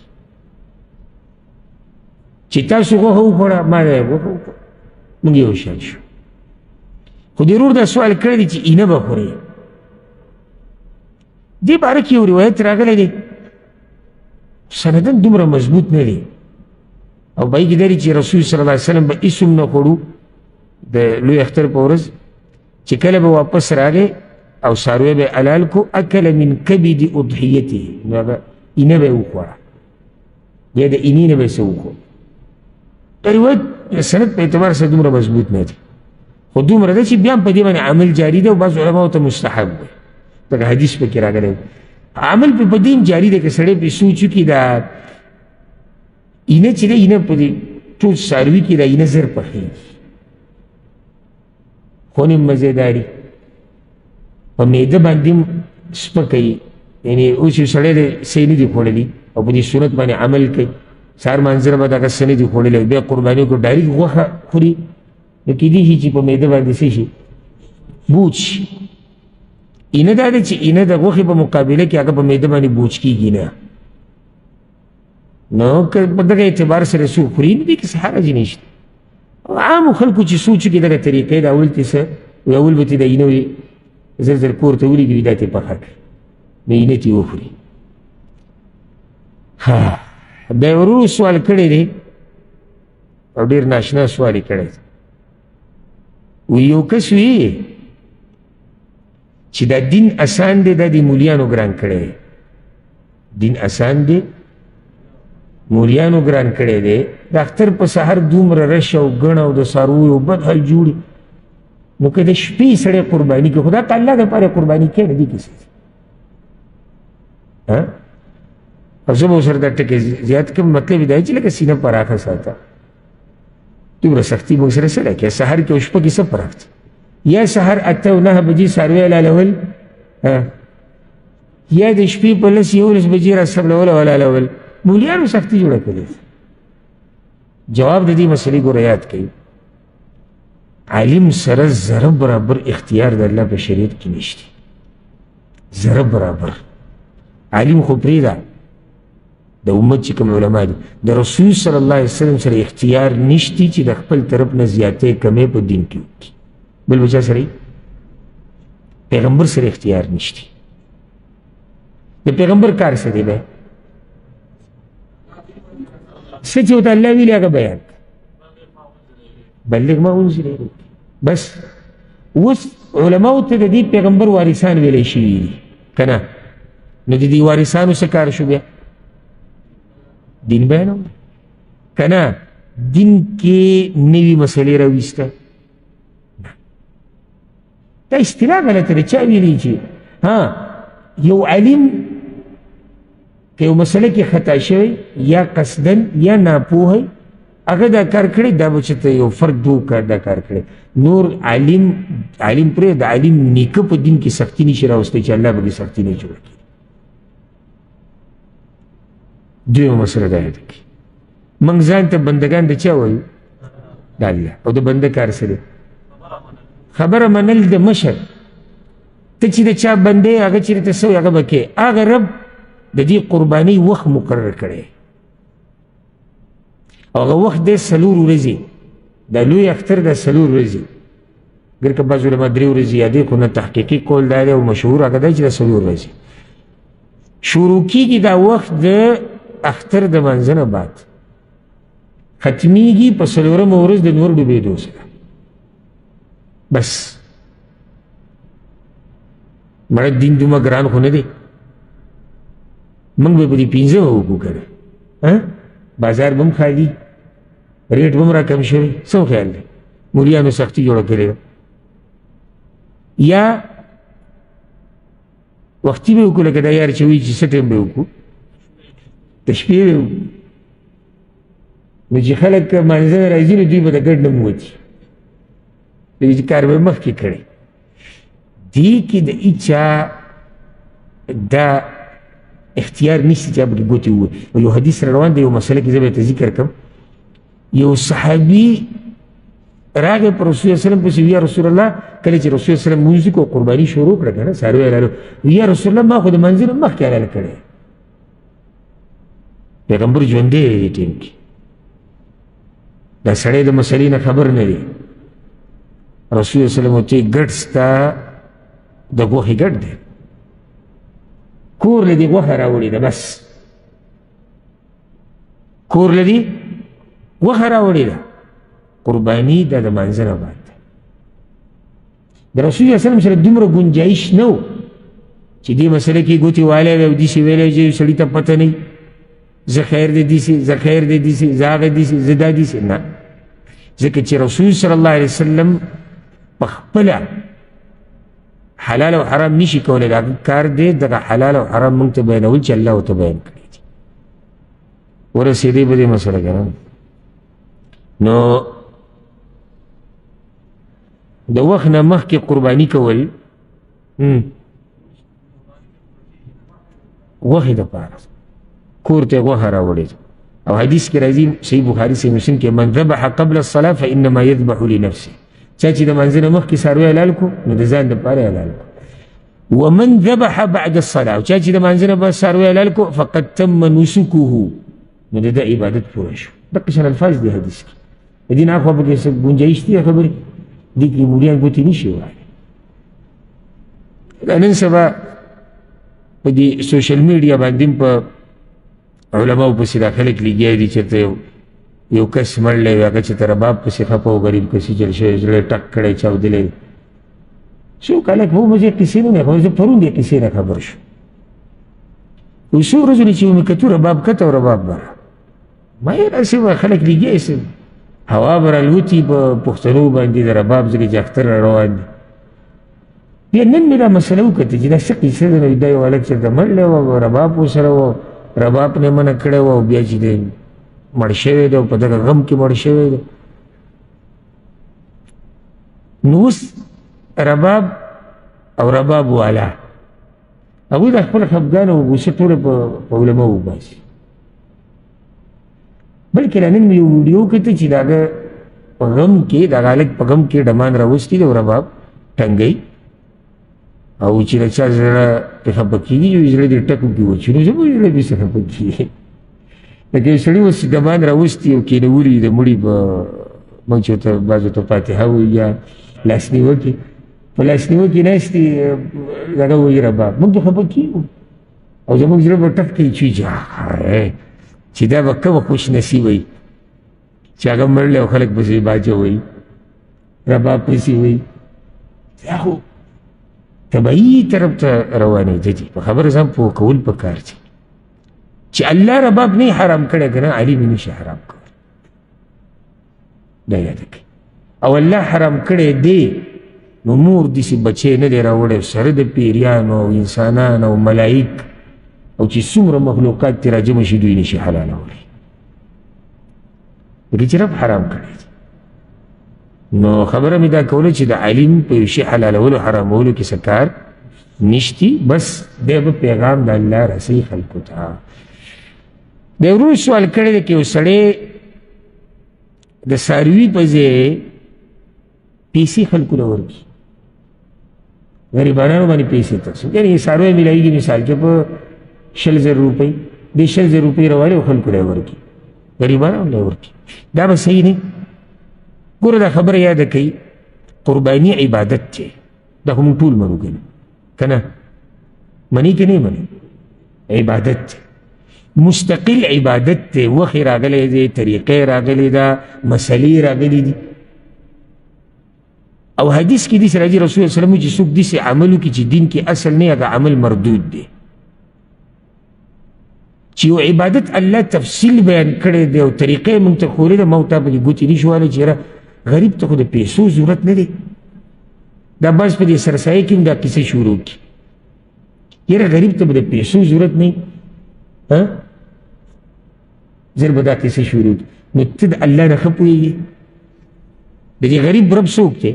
چې تاسو غوښه وخوړه ما دا غوښه وخوړه موږ یو شان شو خو دې ورور دا سوال کړی دی چې اینه به خورې دې باره کې یو روایت راغلی دی سندن دومره مضبوط نه دی او بای کې دی چې رسول صلی الله علیه وسلم به هېڅ هم نه خوړو د لوی اختر په ورځ چې کله به واپس راغی او څاروی به حلال کو اکل من کبد اضحیته نو هغه اینه به یې وخوړه یا د اینې نه به یې څه وخوړ دا روایت سند په اعتبار سره دومره مضبوط نه دی خو دومره ده چې بیا هم په دې باندې عمل جاري دی او بعض علماو ته مستحب دی دغه حدیث پکې راغلی عمل په دې هم جاري دی که سړی پرې سوچ وکړي دا اینه چې دی اینه په دې ټول څاروي کې دا اینه زر پخېږي خونې مزېداري په معده باندې هم سپکوي یعنې اوس یو سړی دی څه نه دي خوړلي او په دې صورت باندې عمل کوي سهار مانځره به دغه څه نه دي خوړلي بیا قرباني وکړو ډایرکټ غوښه خوري نو کېدای شي چې په معده باندې څه شي بوج شي اینه دا دی چې اینه د غوښې په مقابله کې هغه په معده باندې بوج کېږي نه نو که په دغه اعتبار سره څوک خوري نو دې کې څه حرج نشته عامو خلکو چې سوچ وکړي دغه طریقې د اول ته څه وي اول به تې د اینه وي زر زر کور ته ولېږي دا تې پخه کړي نو اینه تې وخوري بیا یې ورور سوال کړی دی او ډېر ناشنا سوال یې کړی دی وی یو کس وي چې دا دین اسان دی دا د مولیانو ګران کړی دین اسان دی مولیانو ګران کړی دی د اختر په سحر دومره رش او ګڼ او د څارویو بد حل جوړي نو که د شپې سړی قرباني کوي خو دا که الله دپاره قرباني کوي نه دې کیسې او زه به ورسره دا ټکې زیات کړم مطلب یې دا چې لکه سینه پراخه ساته دومره سختي موږ سره څه ده کې سحر کې او شپه کې څه فرق دی یا سحر 8 او 9 بجې څاروی حلالول یا د شپې په 10 11 بجې راڅبلول او حلالول مولیانو سختي جوړه کړې جواب د دې مسلې ګوره یاد کړئ عالم سره ذره برابر اختیار د الله په شریعت کې نشته ذره برابر عالم خو پرېږده د امت چې کوم علما دي د رسول صلی الله علیه وسلم سره اختیار نشتی چې د خپل طرف نه زیاتې کمې په دین کې وکړي بل بچا سره پیغمبر سره اختیار نشتی د پیغمبر کار څه دی به څه چې ورته الله ویلي هغه بیان بلغ ما انزل الیک بس اوس علماو ته د دې پیغمبر وارثان ویلی شوي دي که نه نو د دې وارثانو څه کار شو بیا دین بیانو که نه دین کې نوي مسلې راویسته دا اصطلاح غلطه ده چا ویلي چې یو عالم که یو مسله کې خطا شوی یا قصدن یا ناپوهی هغه دا کار کړی دا به چې ته یو فرد دو کار دا کار کړی نور عالم پرې د عالم نیکه په دین کې سختی نشي راوستی چې الله به دې سختی نه جوړ کړي دویمه مسله دا یاده کړي موږ ځان ته بندګان د چا وایو د الله او د بنده کار څه دی خبره منل د مشر ته چې د چا بندې هغه چېرې ته څه وي هغه به کې هغه رب د دې قربانۍ وخت مقرر کړی او هغه وخت دی 4 ورځې دا لوی اختر د 4 ورځې ګر که بعض علما 3 ورځې یادې خو نه تحقیقي قول دا دی او مشهور هغه دی چې د 4 ورځې شروع کېږي دا وخت د اختر د منځه نه بعد ختمیږي په 4مه ورځ د نور ډوبېدو سره بس مړه دین دومره ګران خو نه دی موږ به په دې 15 وکړو که نه بازار به هم خالي ریټ به هم را کم شوی. څه خیال دی موریانو سختي جوړه کړې ده. یا وختي به وکړو لکه دا یار چې وایي چې څه ټایم به وکړو د شپې به وکړو نو چې خلک مانځه نه راځي نو دوی به د ګډ نه موتي دوی کار به مخکې کړی. دې کې د هېچا دا اختیار نشته چې به ګوتې ووایي. یو حدیث را روان دی یو مسله کې زه به ته ذکر کړم. یو صحابي راغی پر رسول الله وسلم پسې یا رسول الله کله چې رسول الله وسلم مونځ کو قرباني شروع کړه که نه څاروی حلالو یا رسول الله ما خو د منځ نه مخکې حلال کړی. پیغمبر ژوندی دی دې ټیم کې دا سړی د مسلې نه خبر نه دی. رسول الله وسلم ورته ګډ ستا د غوښې ګډ دی کور له دې غوښه راوړې ده بس کور له دې غوښه راوړې ده قرباني دا د مانځه نه بعد ده. د رسول الله وسلم سره دومره ګنجایش نه و چې دې مسله کې ګوتې والی وی او داسې ویلی چې سړي ته پته نه وي زه خیر دی داسې زه خیر دی داسې زه هغه داسې زه دا داسې نه. ځکه چې رسول صلی الله علیه وسلم په خپله حلال او حرام نشي کولی دا کار دی دغه حلال او حرام موږ ته بیانول چې الله ورته بیان کړي دي. ورسېدی به دې مسله که نه نو د وخت نه مخکې قرباني کول غوښې دپاره کور ته غوښه راوړې او حدیث کې راځي صحیح بخاري صحیح مسلم کې من ذبح قبل الصلاة فإنما يذبح لنفسه چا چې د منځ نه مخکې څاروی حلال کو نو د ځان دپاره حلال کو. ومن ذبح بعد الصلاة او چا چې د منځ نه بعد څاروی حلال کو فقد تم نسکه نو د ده عبادت پوره شو. دقه شان الفاظ دی حدیث کې د دې نه اخوا پکې څه ګنجایش دي خبرې دې کې مولیان ګوتې نشي وهلی. نن سبا په دې سوشل میډیا باندې په علماو پسې دا خلک لګیا دي چېرته یو کس مړلی وي هغه چې ته رباب پسې خفه و غریب پسې چل شوی زړه ټک کړی چاودلی څوک هلک به مزې قصې نه نه زه پرون دې قصې نه خبر شو وایي څو ورځو چې مې کتو رباب کته او رباب بره ما یې داسې به خلک لګیا یې هوا به رالوتي په پښتنو باندې د رباب ځکه چې اختر را روان دي. بیا نن مې دا مسله وکتل چې دا څه قصه ده نو دا یو هلک چېرته مړلی و او رباب ورسره و رباب نه منع کړی و او بیا چې دی مړ شوی دی او په دغه غم کې مړ شوی دی. نو اوس رباب او رباب والا هغوی د خپل خفګان او غوسه ټوله په علماو وباسي. بلکې لا نن مې یو ویډیو وکتل چې د هغه په غم کې د هغه هلک په غم کې ډمان راوستي دی او رباب ټنګوي او چې د چا زړه پرې خفه کېږي یو زړه دې ټک وکړي وچي نو زموږ زړه بېڅه خفه کېږي. لکه یو سړي اوس ډمان راوستي او کېنولي د مړي په موږ چې ورته بعضو ته فاتحه وایي یا لاسنیوکې په لاسنیوکې ناست دي دغه وایي رباب موږ به خفه کېږو او زموږ زړه به ټک کوي چې دا به کومه خوش نصیب وي چې هغه مړلی او خلک پسې باجه وایي رباب پسې وایي دا خو طبعي طرف ته روانېده دي. په خبره ځان پوه کول پکار دي چې الله رباب نه حرام کړی که نه علي مې نشي حرام کول دا یاده کړئ او الله حرام کړی دی نو نور داسې بچی نه دی راوړی سره د پیریانو او انسانان او ملایک او چې څومره مخلوقات ترې راجمع شي دوی نشي حلالولی ځکه چې رب حرام کړی دی. نو خبره مې دا کوله چې د علم په یو شي حلالولو حرامولو کې څه کار نشتی بس دی به پیغام د الله رسوي خلکو ته. د ورو سوال کړی دی که یو سړی د څاروي په ځای پیسې خلکو له ورکړي غریبانانو باندې پیسې تقسیم یعنې څاروی میلاویږي مثال کې په 100,000 روپۍ دې 100,000 روپۍ راوالي او خلکو له یې ورکړي غریبانو له یې ورکړي دا به صحیح نه. ګوره دا خبره یاده کوي قرباني عبادت دی دا خو موږ ټول منو که نه که نه مني که نه مني عبادت دی مستقل عبادت دی وخې راغلی دی طریقې راغلی ده مسلې راغلی دي او حدیث کې داسې راځي رسول الله وسلم چې څوک داسې عمل وکړي چې دین کې اصل نه هغه عمل مردود دی. چې یو عبادت الله تفصیل بیان کړی دی او طریقې موږ ته ښودلې ده، ما ورته پکې ګوتې نشي وهلی چې یاره غریب ته خو د پیسو ضرورت نه دی. دا بعض په دې سرسایه کې هم دا کیسه شروع کړي، یاره غریب ته به د پیسو ضرورت نه وي، زر به دا کیسه شروع کړي. نو ته د الله نه ښه پوهېږي د دې غریب رب څوک دی؟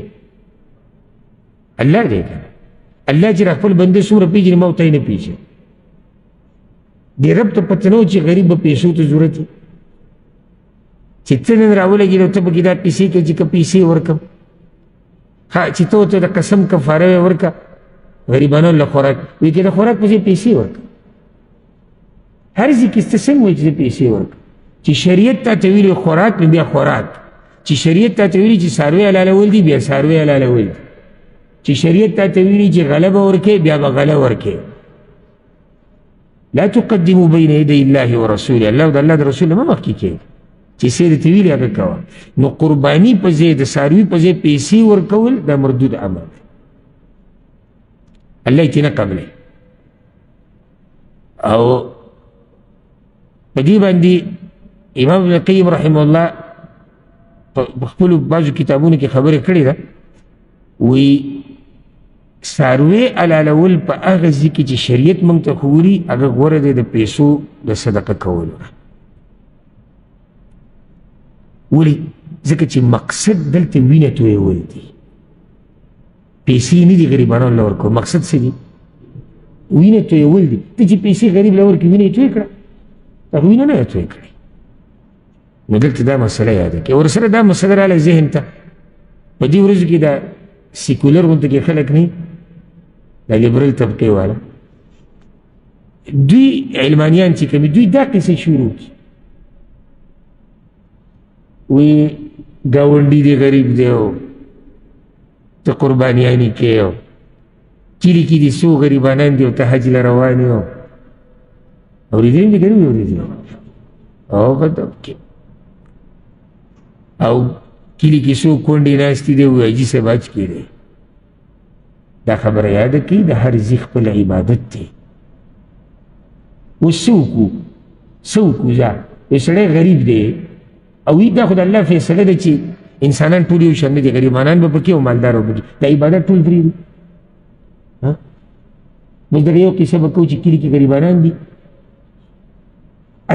الله دی که نه؟ الله چې خپل بنده څومره پېژني ما ورته یې نه پېژني. دې رب ته پته نه و چې غریب به پیسو ته ضرورت وي، چې ته نن راولګېد او ته پکې دا پیسې کوې چې که پیسې ورکړم، چې ته ورته د قسم کفاره یې ورکړه غریبانو له خوراک، وایي که د خوراک په ځای پیسې ورکړه. هر ځای کې ته څنګه وایي چې پیسې ورکړه؟ چې شریعت تا ته ویلي خوراک نو بیا خوراک، چې شریعت تا ته ویلي چې څاروي حلالول دي بیا څاروي حلالول دي، چې شریعت تا ته ویلي چې غله به ورکې بیا به غله ورکې. لا تقدموا بین یدی الله ورسوله، الله او د الله د رسول نه مه مخکې کېږي، چې څه درته ویلي هغه کوه. نو قرباني په ځای د څاروي په ځای پیسې ورکول دا مردود عمل دی، الله یې نه قبلوي. او په دې باندې امام ابن القیم رحمه الله په خپلو بعضو کتابونو کې خبرې کړې ده، وایي څاروي حلالول په هغه ځای کې چې شریعت موږ ته ښوولي هغه غوره دی د پیسو د صدقه کولو نه. ولې؟ ځکه چې مقصد دلته وینه تویول دي، پیسې نه دي غریبانو له ورکول. مقصد څه دي؟ وینه تویول دي. ته چې پیسې غریب له ورکړې وینه یې توی کړه، هغه وینه نه یې توی کړې. نو دلته دا مسله یاده کړئ. ورسره دا مسله راغله ذهن ته، په دې ورځو کې دا سیکولر غونته کې خلک نه دا لیبرل طبقې والا دوی علمانیان چې کوي دوی دا قصې شروع کړي، وی ګاونډي دی غریب دی او ته قربانیانې کوې او کلي کې دي څو غریبانان دي او ته حج له روان یې. اورېدلي دي که نه اورېدلي؟ او په طبقې او کلی کې څو کونډې ناستې دي وایي حاجي صاحب حج کې دی. دا خبره یاده کړئ د هر ځای خپل عبادت دی. اوس څه وکړو؟ څه وکړو؟ یو سړی غریب دی او وي دا خو د الله فیصله ده چې انسانان ټول یو شان نه دي، غریبانان به پکې او مالدار به پکې، دا عبادت ټول پرېږدي. موږ دغه یو قصه به کوو چې کلي کې غریبانان دي.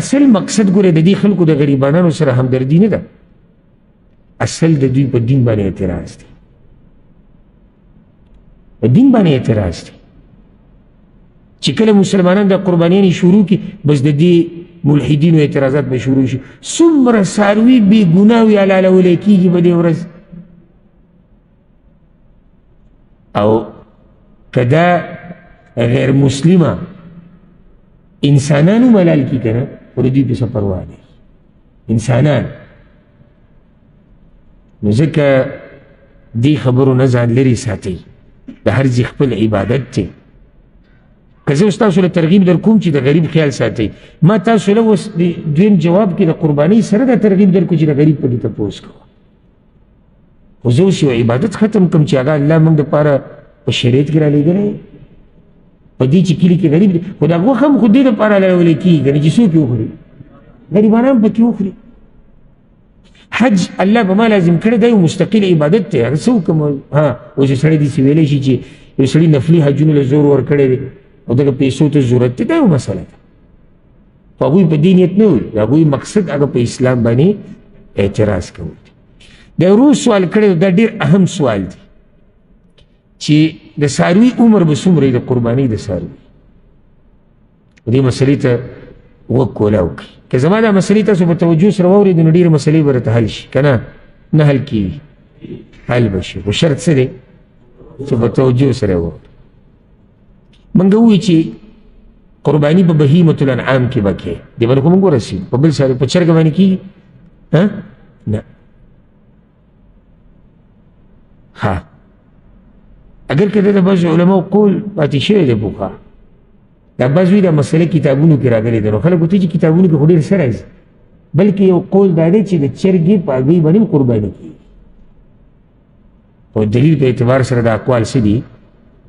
اصل مقصد ګوره د دې خلکو د غریبانانو سره همدردي نه ده، اصل د دوی په دین باندې اعتراض دی، په دین باندې اعتراض دی. چې کله مسلمانان د قربانیانې شروع کړي بس د دې ملحدینو اعتراضات به شروع شي. څومره څاروي بې ګناه وي حلالولی کېږي په دې ورځ، او که دا غیر مسلمه انسانانو ملال کی که نه ور دوی پې څه پروا دی انسانان. نو ځکه دې خبرو نه ځان لرې ساتئ، د هر ځای خپل عبادت دی. که زه اوس تاسو له ترغیب در کوم چې د غریب خیال ساتئ، ما تاسو له اوس دویم جواب کې د قربانۍ سره دا ترغیب در کو چې د غریب په دې تپوس کوه. خو زه اوس یو عبادت ختم کړم چې هغه الله موږ دپاره په شریعت کې رالیږلی په دې چې کلي کې غریب دی، خو دا غوښه هم خو دې دپاره حلالولی کېږي که نه چې څوک یې وخوري، غریبانان پکې وخوري. حج الله په ما لازم کړی دا یو مستقل عبادت دی، هغه څه وکړم؟ اوس یو سړی داسې ویلی شي چې یو سړي نفلي حجونو له زور ورکړی دی او دغه پیسو ته ضرورت دی، دا یو مسله ده. خو هغوی په دې نیت نه وي، د هغوی مقصد هغه په اسلام باندې اعتراض کول دی. د ورو سوال کړی دا ډېر اهم سوال دی چې د څاروي عمر به څومره د قربانۍ د څاروي. دې مسلې ته غوږ کولاو کړي. که زما دا مسلې تاسو په توجه سره واورېدو نو ډېرې مسلې به راته حل شي، که نه؟ نه حل کېږي، حل به شي. خو شرط څه دی؟ چې په توجه سره واورو. موږ ووایو چې قرباني په بهیمة الانعام کې به کوې، دې باندې خو موږ ورسېږو. په بل څاروي په چرګه باندې کېږي؟ نه. اگر که د بعضو علماو قول پاتې شوی دی پخوا، دا بعض وایي دا مسله کتابونو کې راغلې ده، نو خلک ورته چې کتابونو کې خو ډېر څه راځي، بلکې یو قول دا دی چې د چرګې په هګۍ باندې هم قرباني کېږي. او دلیل په اعتبار سره د اقوال څه دي؟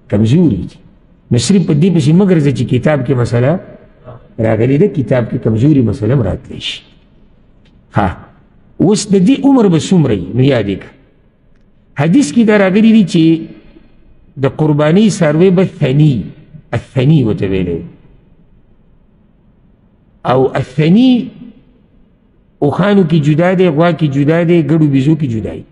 کمزوري دي. نو صرف په دې پسې مه ګرځه چې کتاب کې مسله راغلی ده کتاب کې کمزوري مسله راتلی شي. ها اوس د دې عمر به څومره وي نو یاد یې کړه. حدیث کې دا راغلی دي چې د قربانۍ څاروی به الثني ورته ویلی او الثني اوښانو کې جدا دی، غوا کې جدا دی، ګډو بیزو کې جدا دی.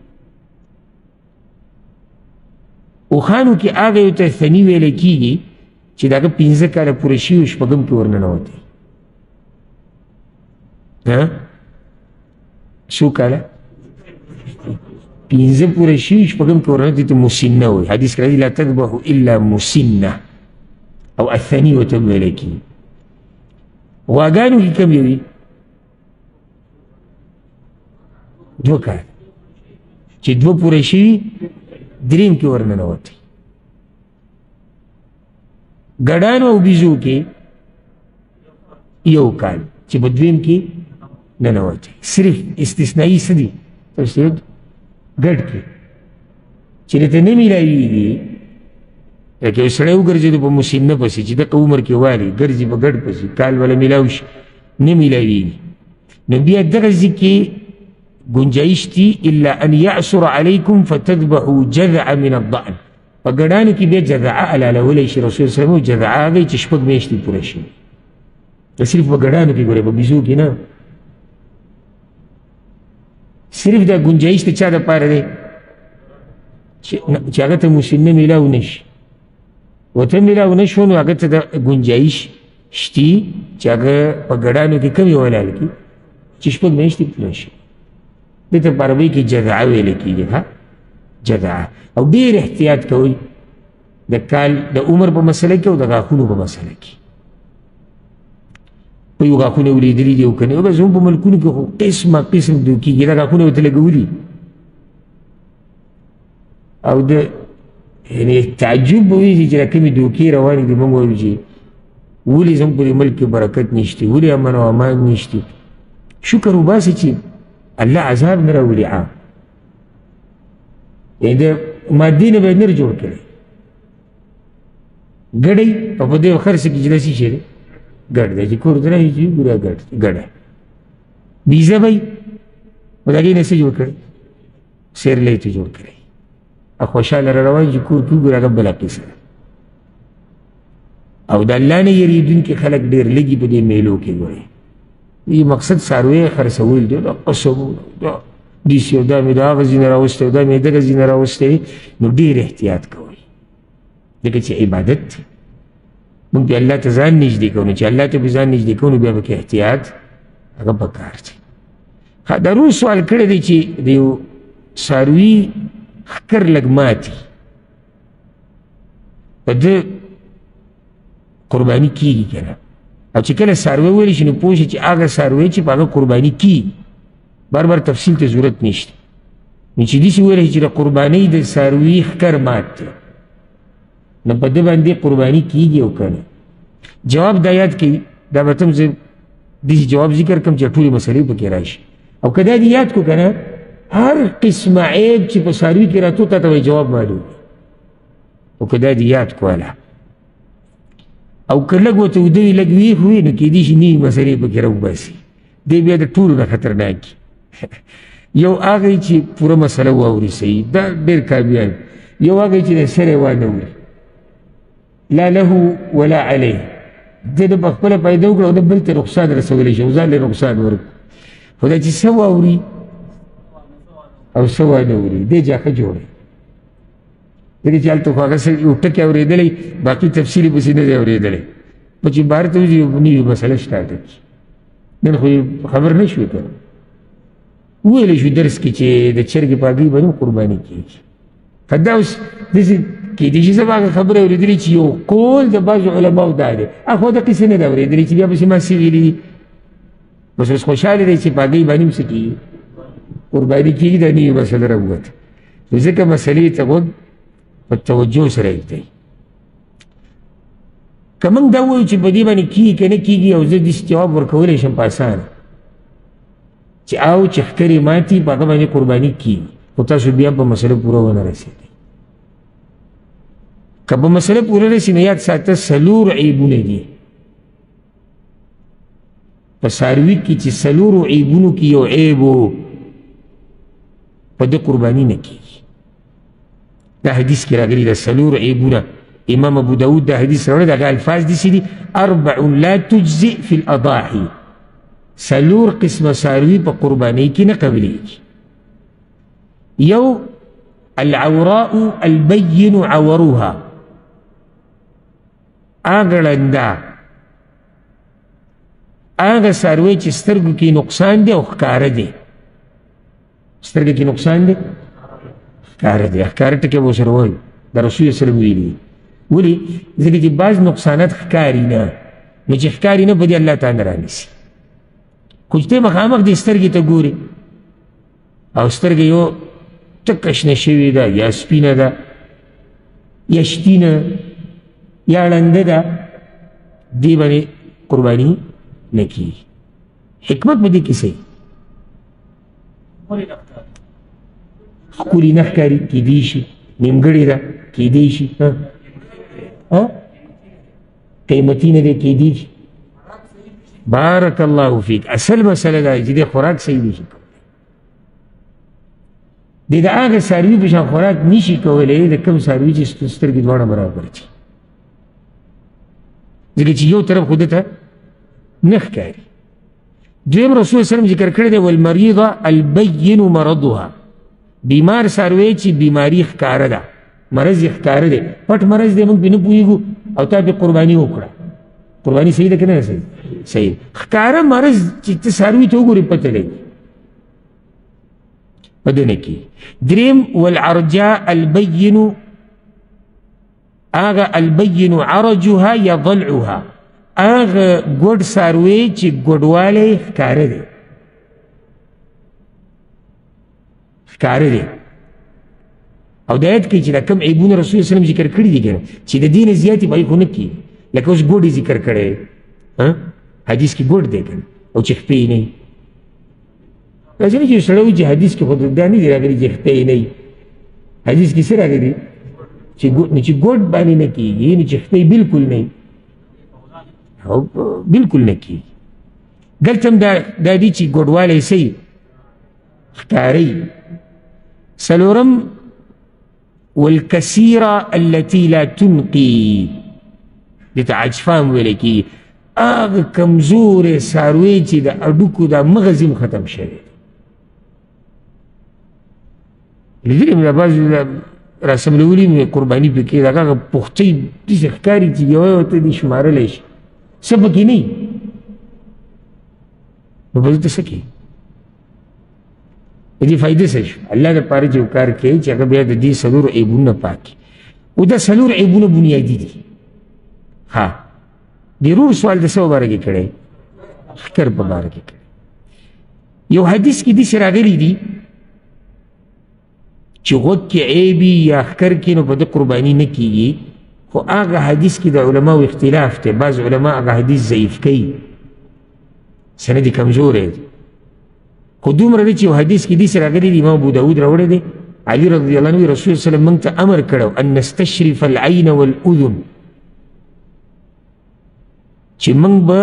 اوښانو کې هغه یو ته ثني ویلی کېږي چې د هغه 15 کاله پوره شي او شپږم کې ورننوتی. څو کاله؟ 15 پوره شي شپږم کې ورننوتی ته مسنه وایي. حدیث کې راځي لا تذبحوا الا مسنه او الثني ورته ویلی کېږي. غواګانو کې کوم یو وي؟ 2 کاله چې 2 پوره شي دریم کې ورننوتی. ګډانو او بیزو کې 1 کال چې په دویم کې ننوتی. صرف استثنایی څه دي؟ تفسیر ګډ کې چې درته نه میلاویږي، لکه یو سړی وګرځېدو په مسنه پسې چې دغه عمر کې والي ګرځي په ګډ پسې کال والا میلاو شي نه میلاویږي، نو بیا دغه ځای کې گنجائش دی الا ان یعصر علیکم فتذبحوا جذعا من الضأن. په ګډانو کې بیا جذعه حلالولی شي. رسول صلی الله علیه وسلم جذعه هغه چې 6 میاشتې پوره شي. صرف په ګډانو کې ګورې، په بیزو کې نه. صرف دا گنجائش ته چا دپاره دی چې هغه ته مسنه میلاو نه شي. ورته میلاو نه شو نو هغه ته د گنجائش شتي چې هغه په ګډانو کې کم یو حلال کړي چې 6 میاشتې پوره شي. دې ته په عربي کې جذعه ویل کېږي. ها جذعه. او ډېر احتیاط کوئ د کال د عمر په مسله کې او د غاښونو په مسله کې. په یو غاښونه ولیدلي دي او که نه، بس زموږ په ملکونو کې خو قسمه قسم دوکېږي. دا غاښونه ورته لګولي او د یعنې تعجب به وي چې دا کومې دوکې روانې دي. موږ وایو چې ولې زموږ په دې ملک کې برکت نشته، ولې امن او امان نشته. شکر وباسئ چې الله عذاب نه راولي عام. یعنې د مادې نه به یې نر جوړ کړی. ګډی په دې خرڅ کې چې داسې شی دی ګډ دی چې کور ته نه وي چې ګوره ګډه. بیزه به یې په د هغې نه څه جوړ کړی؟ سیرلی ته جوړ کړی. او خوشحاله را روان چې کور کې وګوره هغه بله قصه ده. او د الله نه یېرېدونکي خلک ډېر لږي په دې میلو کې ګورئ. دې مقصد څاروی خرڅول دی، دا قسمونه دا دیسي او دا مې د هغه ځای نه راوستی او دا مې دغه ځای نه راوستی. نو ډېر احتیاط کوئ ځکه چې عبادت دی. مونږ پې الله ته ځان نږدې کوو، نو چې الله ته پې ځان نږدې کوو نو بیا پکې احتیاط هغه پکار دی. دا روز سوال کړی دی چې د یو څاروي ښکر لږ ماتي په ده قرباني کېږي که نه؟ او چې کله څاروی ویلی شي نو پوه شي چې هغه څاروی چې په هغه قرباني کېږي. بار بار تفصیل ته ضرورت نشته. نو چې داسې ویلی چې د قربانۍ د څاروي ښکر مات دی نو په ده باندې قرباني کېږي او که نه؟ جواب دا یاد کړئ. دا به هم زه داسې جواب ذکر کړم چې ټولې مسلې پکې راشي. او که دا دې یاد کړو که نه، هر قسمه عیب چې په څاروي کې راتلو تا ته به جواب معلوم وي. او که دا دې یاد کړو او که لږ ورته اوده وي لږ ویښ وي نو کېدای شي نوي مسلې پکې راوباسي. دی بیا د ټولو نه خطرناک یو هغه چې پوره مسله واوري صحیح، دا ډېر کامیاب. یو هغه چې د سر یې وانه وړي لا له ولا علیه، ده د په خپله پیدا وکړه او د بل ته رخصان رسولی شي او ځان له رخصان ورکړو. خو دا چې څه واوري او څه وانه وړي دی جاښه جوړی. ځکه چې هلته خو هغه یو ټکی اورېدلی باقي تفصیل یې پسې نه دی اورېدلی. په چې بهر ته وځي یو نوي مسله سټارټه کړي. نن خو خبر نه شوې که نه، وویلی شو درس کې چې د چرګې په هګۍ باندې قرباني کېږي. که دا اوس داسې کېدای شي زما هغه خبره اورېدلې چې یو قول د بعضو علماو دا دی، خو دا قصې نه ده اورېدلې چې بیا پسې ما څه ویلي دي. بس اوس خوشحاله دی چې په هګۍ باندې هم څه کېږي قرباني کېږي. دا نوې مسله راووته. نو ځکه مسلې ته غوږ په توجه سره ایږدئ. که موږ دا ووایو چې په دې باندې کېږي که نه کېږي او زه داسې جواب ورکولی شم په اسانه چې او چې ښکر یې ماتي په هغه باندې قرباني کېږي، خو تاسو بیا په مسله پوره ونه رسېدئ. که په مسله پوره رسي نو یاد ساته 4 عیبونه دي. په څاروي کې چې څلورو عیبونو کې یو عیب و په ده قرباني نه کېږي. دا حدیث کې راغلي ده څلور عیبونه. امام ابو داود دا حدیث راوړی دغه الفاظ داسې دي: اربع لا تجزئ فی الاضاحی، څلور قسمه څاروي په قربانۍ کې نه قبلېږي. یو العوراء البین عورها، هغه ړنده، هغه څاروی چې سترګو کې نقصان دی او ښکاره دی. سترګو کې نقصان دی، ښکاره دی. ښکاره ټکی به ورسره وایو، دا رسول الله سلم ویلي. ولې؟ ځکه چې بعض نقصانات ښکاري نه، نو چې ښکاري نه په دې الله تعالی رانیسي. خو چې ته مخامخ دې سترګې ته ګورې او سترګې یو ټکه شنه شوې ده، یا سپینه ده، یا شتینه، یا ړنده ده، دې باندې قرباني نه کېږي. حکمت په دې کې څه ښکلي نه ښکاري، کېدی شي نیمګړې ده، کېدی شي قیمتي نه دی، کېدی شي. بارک الله فیک. اصل مسله دا چې دې خوراک صحیح نشي کولی، دې د هغه څاروي په شان خوراک نشي کولی د کوم څاروي چې سترګې دواړه برابر دي، ځکه چې یو طرف خو ده ته نه ښکاري. دویم رسول وسلم ذکر کړی دی: والمریضه البین مرضها، بیمار څاروی چې بیماري ښکاره ده، مرض یې ښکاره دی، پټ مرض دی، موږ پرې نه پوهېږو او تا پرې قرباني وکړه. قرباني صحیح ده که نه صحیح؟ صحیح. ښکاره مرض چې ته څاروي ته وګورې پته لګي، په ده نه کېږي. دریم والعرجاء البین، هغه البین عرجها یا ضلعها، هغه ګوډ څاروی چې ګوډوالی ښکاره دی، ښکاره دی. او د آیت کې چې دا کوم عیبونه رسول الله وسلم ذکر کړي دي که نه، چې د دې نه زیاتې به یې خو نه کېږي. لکه اوس ګوډ یې ذکر کړی دی، حدیث کې ګوډ دی که نه، او چې خپې یې نه وي. داسې نه چې یو سړی وایي چې حدیث کې خو دا نه دي راغلي چې خپې یې نه وي. حدیث کې څه راغلي چې ګوډ باندې نه کېږي، نو چې خپې بلکل نه وي، او بلکل نه کېږي. دلته هم دا دي چې ګوډوالی صحیح ښکاري. څلورم والکثیره التي لا تنقي، دې ته عجفان ویلی کېږي، هغه کمزورې څاروی چې د هډوکو دا مغز هم ختم شوی دی. لیدلي مې دا بعض راسملولي مې قرباني پکې د هغه پختۍ داسې ښکاري چې یوه یوه ته دې شمارلی شي، څه پکې نه وي، نو په دې ته څه کوي؟ د دې فایده څه شو؟ الله دپاره چې یو کار کوي چې هغه بیا د دې څلورو عیبونو نه پاک کړي. او دا څلور عیبونه بنیادي دي. ها د رور سوال د څه په باره کې کړی؟ ښکر په باره کې کړی. یو حدیث کې داسې راغلی دي چې غوږ کې عیبي یا ښکر کې نو په ده قرباني نه کېږي، خو هغه حدیث کې د علماو اختلاف دی. بعض علما هغه حدیث ضعیف کوي، سند یې کمزوری دی. خو دومره دی چې یو حدیث کې داسې راغلی دی، امام ابو داود راوړی دی، علي رضی الله عنه رسول صلی الله علیه وسلم موږ ته امر کړی ان نستشرف العین والاذن، چې موږ به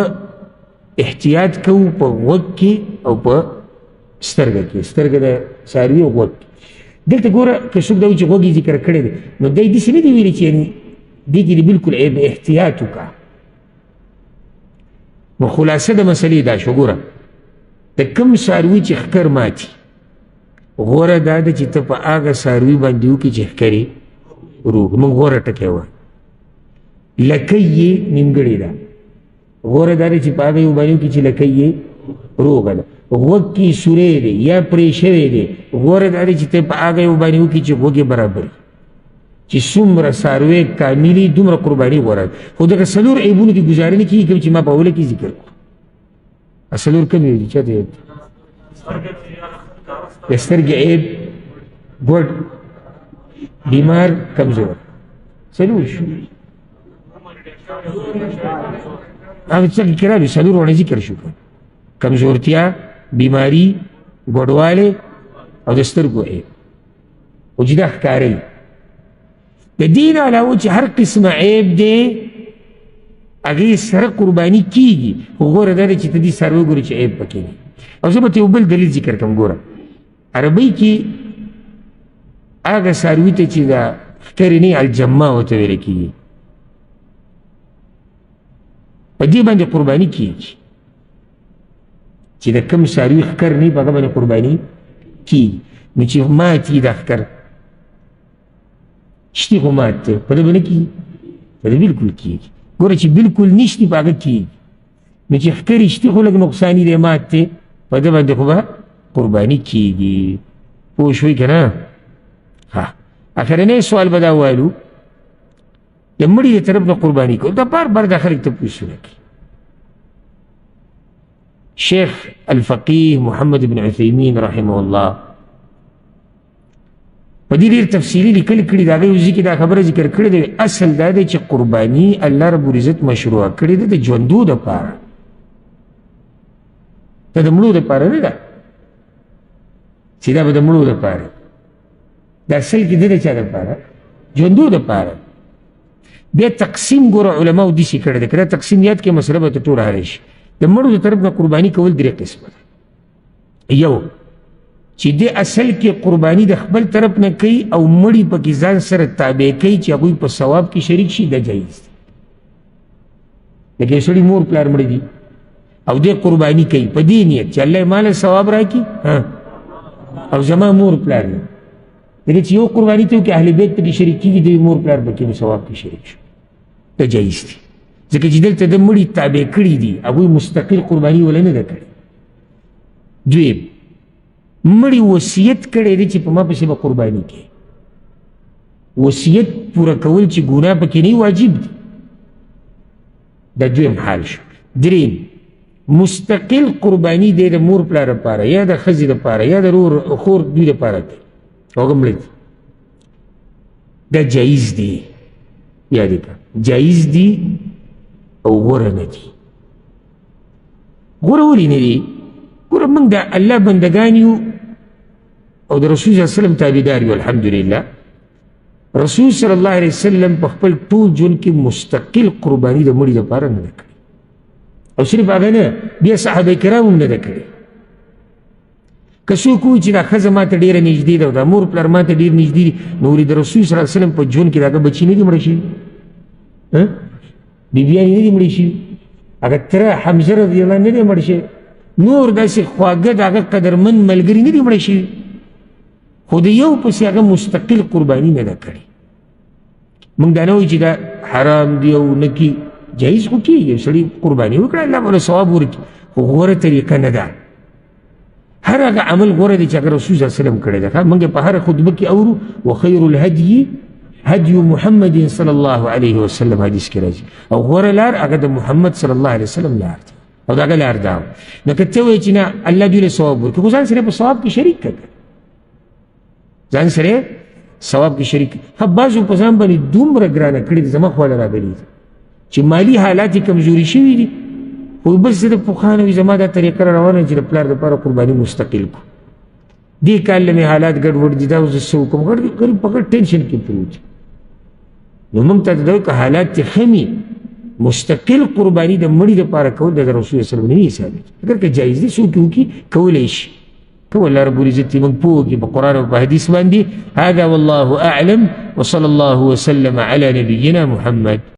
احتیاط کوو په غوږ کې او په سترګه کې، سترګه د څاروي او غوږ کې. دلته ګوره که څوک دا وایي چې غوږ یې ذکر کړی دی، نو دی داسې نه دی ویلي چې یعنې دې کې دې بلکل احتیاط وکړه. نو خلاصه د مسلې دا شو، ګوره د کوم څاروي چې ښکر ماتي، غوره دا ده چې ته په هغه څاروي باندې وکړې چې ښکرې روغ. موږ غوره ټکی وایو. لکۍ یې نیمګړې ده، غوره دا ده چې په هغه یو باندې وکړې چې لکۍ یې روغه ده. غوږ کې سوری دی یا پرې شوی دی، غوره دا ده چې ته په هغه یو باندې وکړې چې غوږ یې برابر وي. چې څومره څاروی کاملي دومره قرباني غوره ده. خو دغه څلور عیبونو کې ګزارې نه کېږي کوم چې ما په اوله کې ذکر کړو. څلور کوم یو دي؟ چاته یاد دي؟ د سترګې عیب، ګوډ، بیمار، کمزور، څلور شو. هغه څه کې راغلي څلور ونه ذکر شو: کمزورتیا، بیماری، ګوډوالی او د سترګو عیب. او چې دا ښکاري. د دې نه علاوه چې هر قسمه عیب دی هغې سره قرباني کېږي، خو غوره دا ده چې ته دې څاروی وګورې چې عیب پکې نه. او زه به ته یو بل دلیل ذکر کړم. ګوره عربۍ کې هغه څاروي ته چې دا ښکرې نه الجمه ورته ویل کېږي، په دې باندې قرباني کېږي چې د کوم څاروي ښکر نه وي په هغه باندې قرباني کېږي. نو چې مات وي دا ښکر شتي خو مات دی، په ده به نه کېږي، په ده بلکل کېږي. ګوره چې بلکل نشتي په هغه کېږي. نو چې ښکر شتي خو لږ نقصاني دی، مات دی، په ده باندې خو به قرباني کېږي. پوه شوئ که نه؟ ها اخرنی سوال به دا ووایلو د مړي د طرف نه قرباني کول دا بار دا خلک تپوسونه کوي. شیخ الفقیه محمد بن عثیمین رحمه الله په دې ډېر تفصیلي لیکل کړي د هغې وزي کې دا خبره ذکر کړې ده. اصل دا دی چې قرباني الله رب العزت مشروع کړې ده د ژوندو دپاره، دا د مړو دپاره نه ده چې دا به د مړو دپاره، دا اصل کې ده د چا دپاره؟ ژوندو دپاره. بیا تقسیم ګوره علماو داسې کړی ده، که دا تقسیم یاد کړې مسله به ته ټوله حل شي. د مړو د طرف نه قرباني کول درې قسمه ده. یو چې د اصل کې قرباني د خپل طرف نه کوي او مړي پکې ځان سره تابع کوي چې هغوی په ثواب کې شریک شي، دا جایز دی. لکه یو سړي مور پلار مړه دي او دې قرباني کوي په دې نیت چې الله یې ماله ثواب راکړي او زما مور پلار نه، دې چې یو قرباني ته وکړي اهل بیت پکې شریک کېږي، د مور پلار پکې نو ثواب کې شریک شو، دا جایز دی. ځکه چې دلته د مړي تابع کړي دي، هغوی مستقل قرباني وله نه ده کړې. دویم مړي وصیت کړی دی چې په ما پسې به قرباني کوي، وصیت پوره کول چې ګناه پکې نه واجب دی، دا دویم حال شو. دریم مستقل قرباني دی د مور پلار لپاره یا د ښځې لپاره یا د رور خور دوی لپاره کوي، هغه مړه دي، دا جایز دی. یاد یې کړه جایز دی او غوره نه دي. غوره ولې نه دي؟ ګوره موږ د الله بندګان یو او د رسول صلی الله علیه وسلم تابعدار یو. الحمدلله رسول صلی الله علیه وسلم په خپل ټول ژوند کې مستقل قرباني د مړي لپاره نه ده کړې، او صرف هغه نه، بیا صحابه کرام هم نه ده کړې. که څوک وایي چې دا ښځه ما ته ډېره نږدې ده او دا مور پلار ما ته ډېر نږدې دي، نو ولې د رسول صلی الله علیه وسلم په ژوند کې د هغه بچي نه دي مړه شوي؟ بیبیانې نه دي مړې شوي؟ هغه تره حمزه رضی الله نه دی مړ شوی؟ نور داسې خواږه د هغه قدرمن ملګري نه دي مړه شوي؟ خو د یو پسې هغه مستقل قرباني نه ده کړې. موږ دا نه وایو چې دا حرام دی او نه کي، جایز خو کېږي، یو سړي قرباني وکړه الله به له ثواب ورکړي، خو غوره طریقه نه ده. هر هغه عمل غوره دی چې هغه رسول صلی الله علیه وسلم کړی ده. موږ په هره خطبه کې اورو وخیر الهدي هدي محمد صلی الله علیه وسلم، حدیث کې راځي، او غوره لار هغه د محمد صلی الله علیه وسلم لار ده، او د هغه لار ده. نو که ته وایې چې نه الله دوی له ثواب ورکړي، خو ځان سره په ثواب کې شریک کړه، ځان سره ثواب کې شریک. ښه بعضو په ځان باندې دومره ګرانه کړې ده، زما خواله راغلي ده چې مالي حالات یې کمزوري شوي دي، خو بس زه د پخوانه وي زما دا طریقه را روانه چې د پلار دپاره قرباني مستقل کړو. دې کال له مې حالات ګډوډ دي، دا اوس زه څه وکړم؟ غریب په غټ ټینشن کې پروت. نو موږ ته دا که حالات یې ښه وي، مستقل قرباني د مړي دپاره کول د رسول صلی الله علیه وسلم نه ثابت. اگر که جایز دی څوک یې وکړي کولی شي، که الله رب العزت موږ پوه کړي په قرآن او په حدیث باندې. هذا والله اعلم وصلى الله وسلم على نبينا محمد.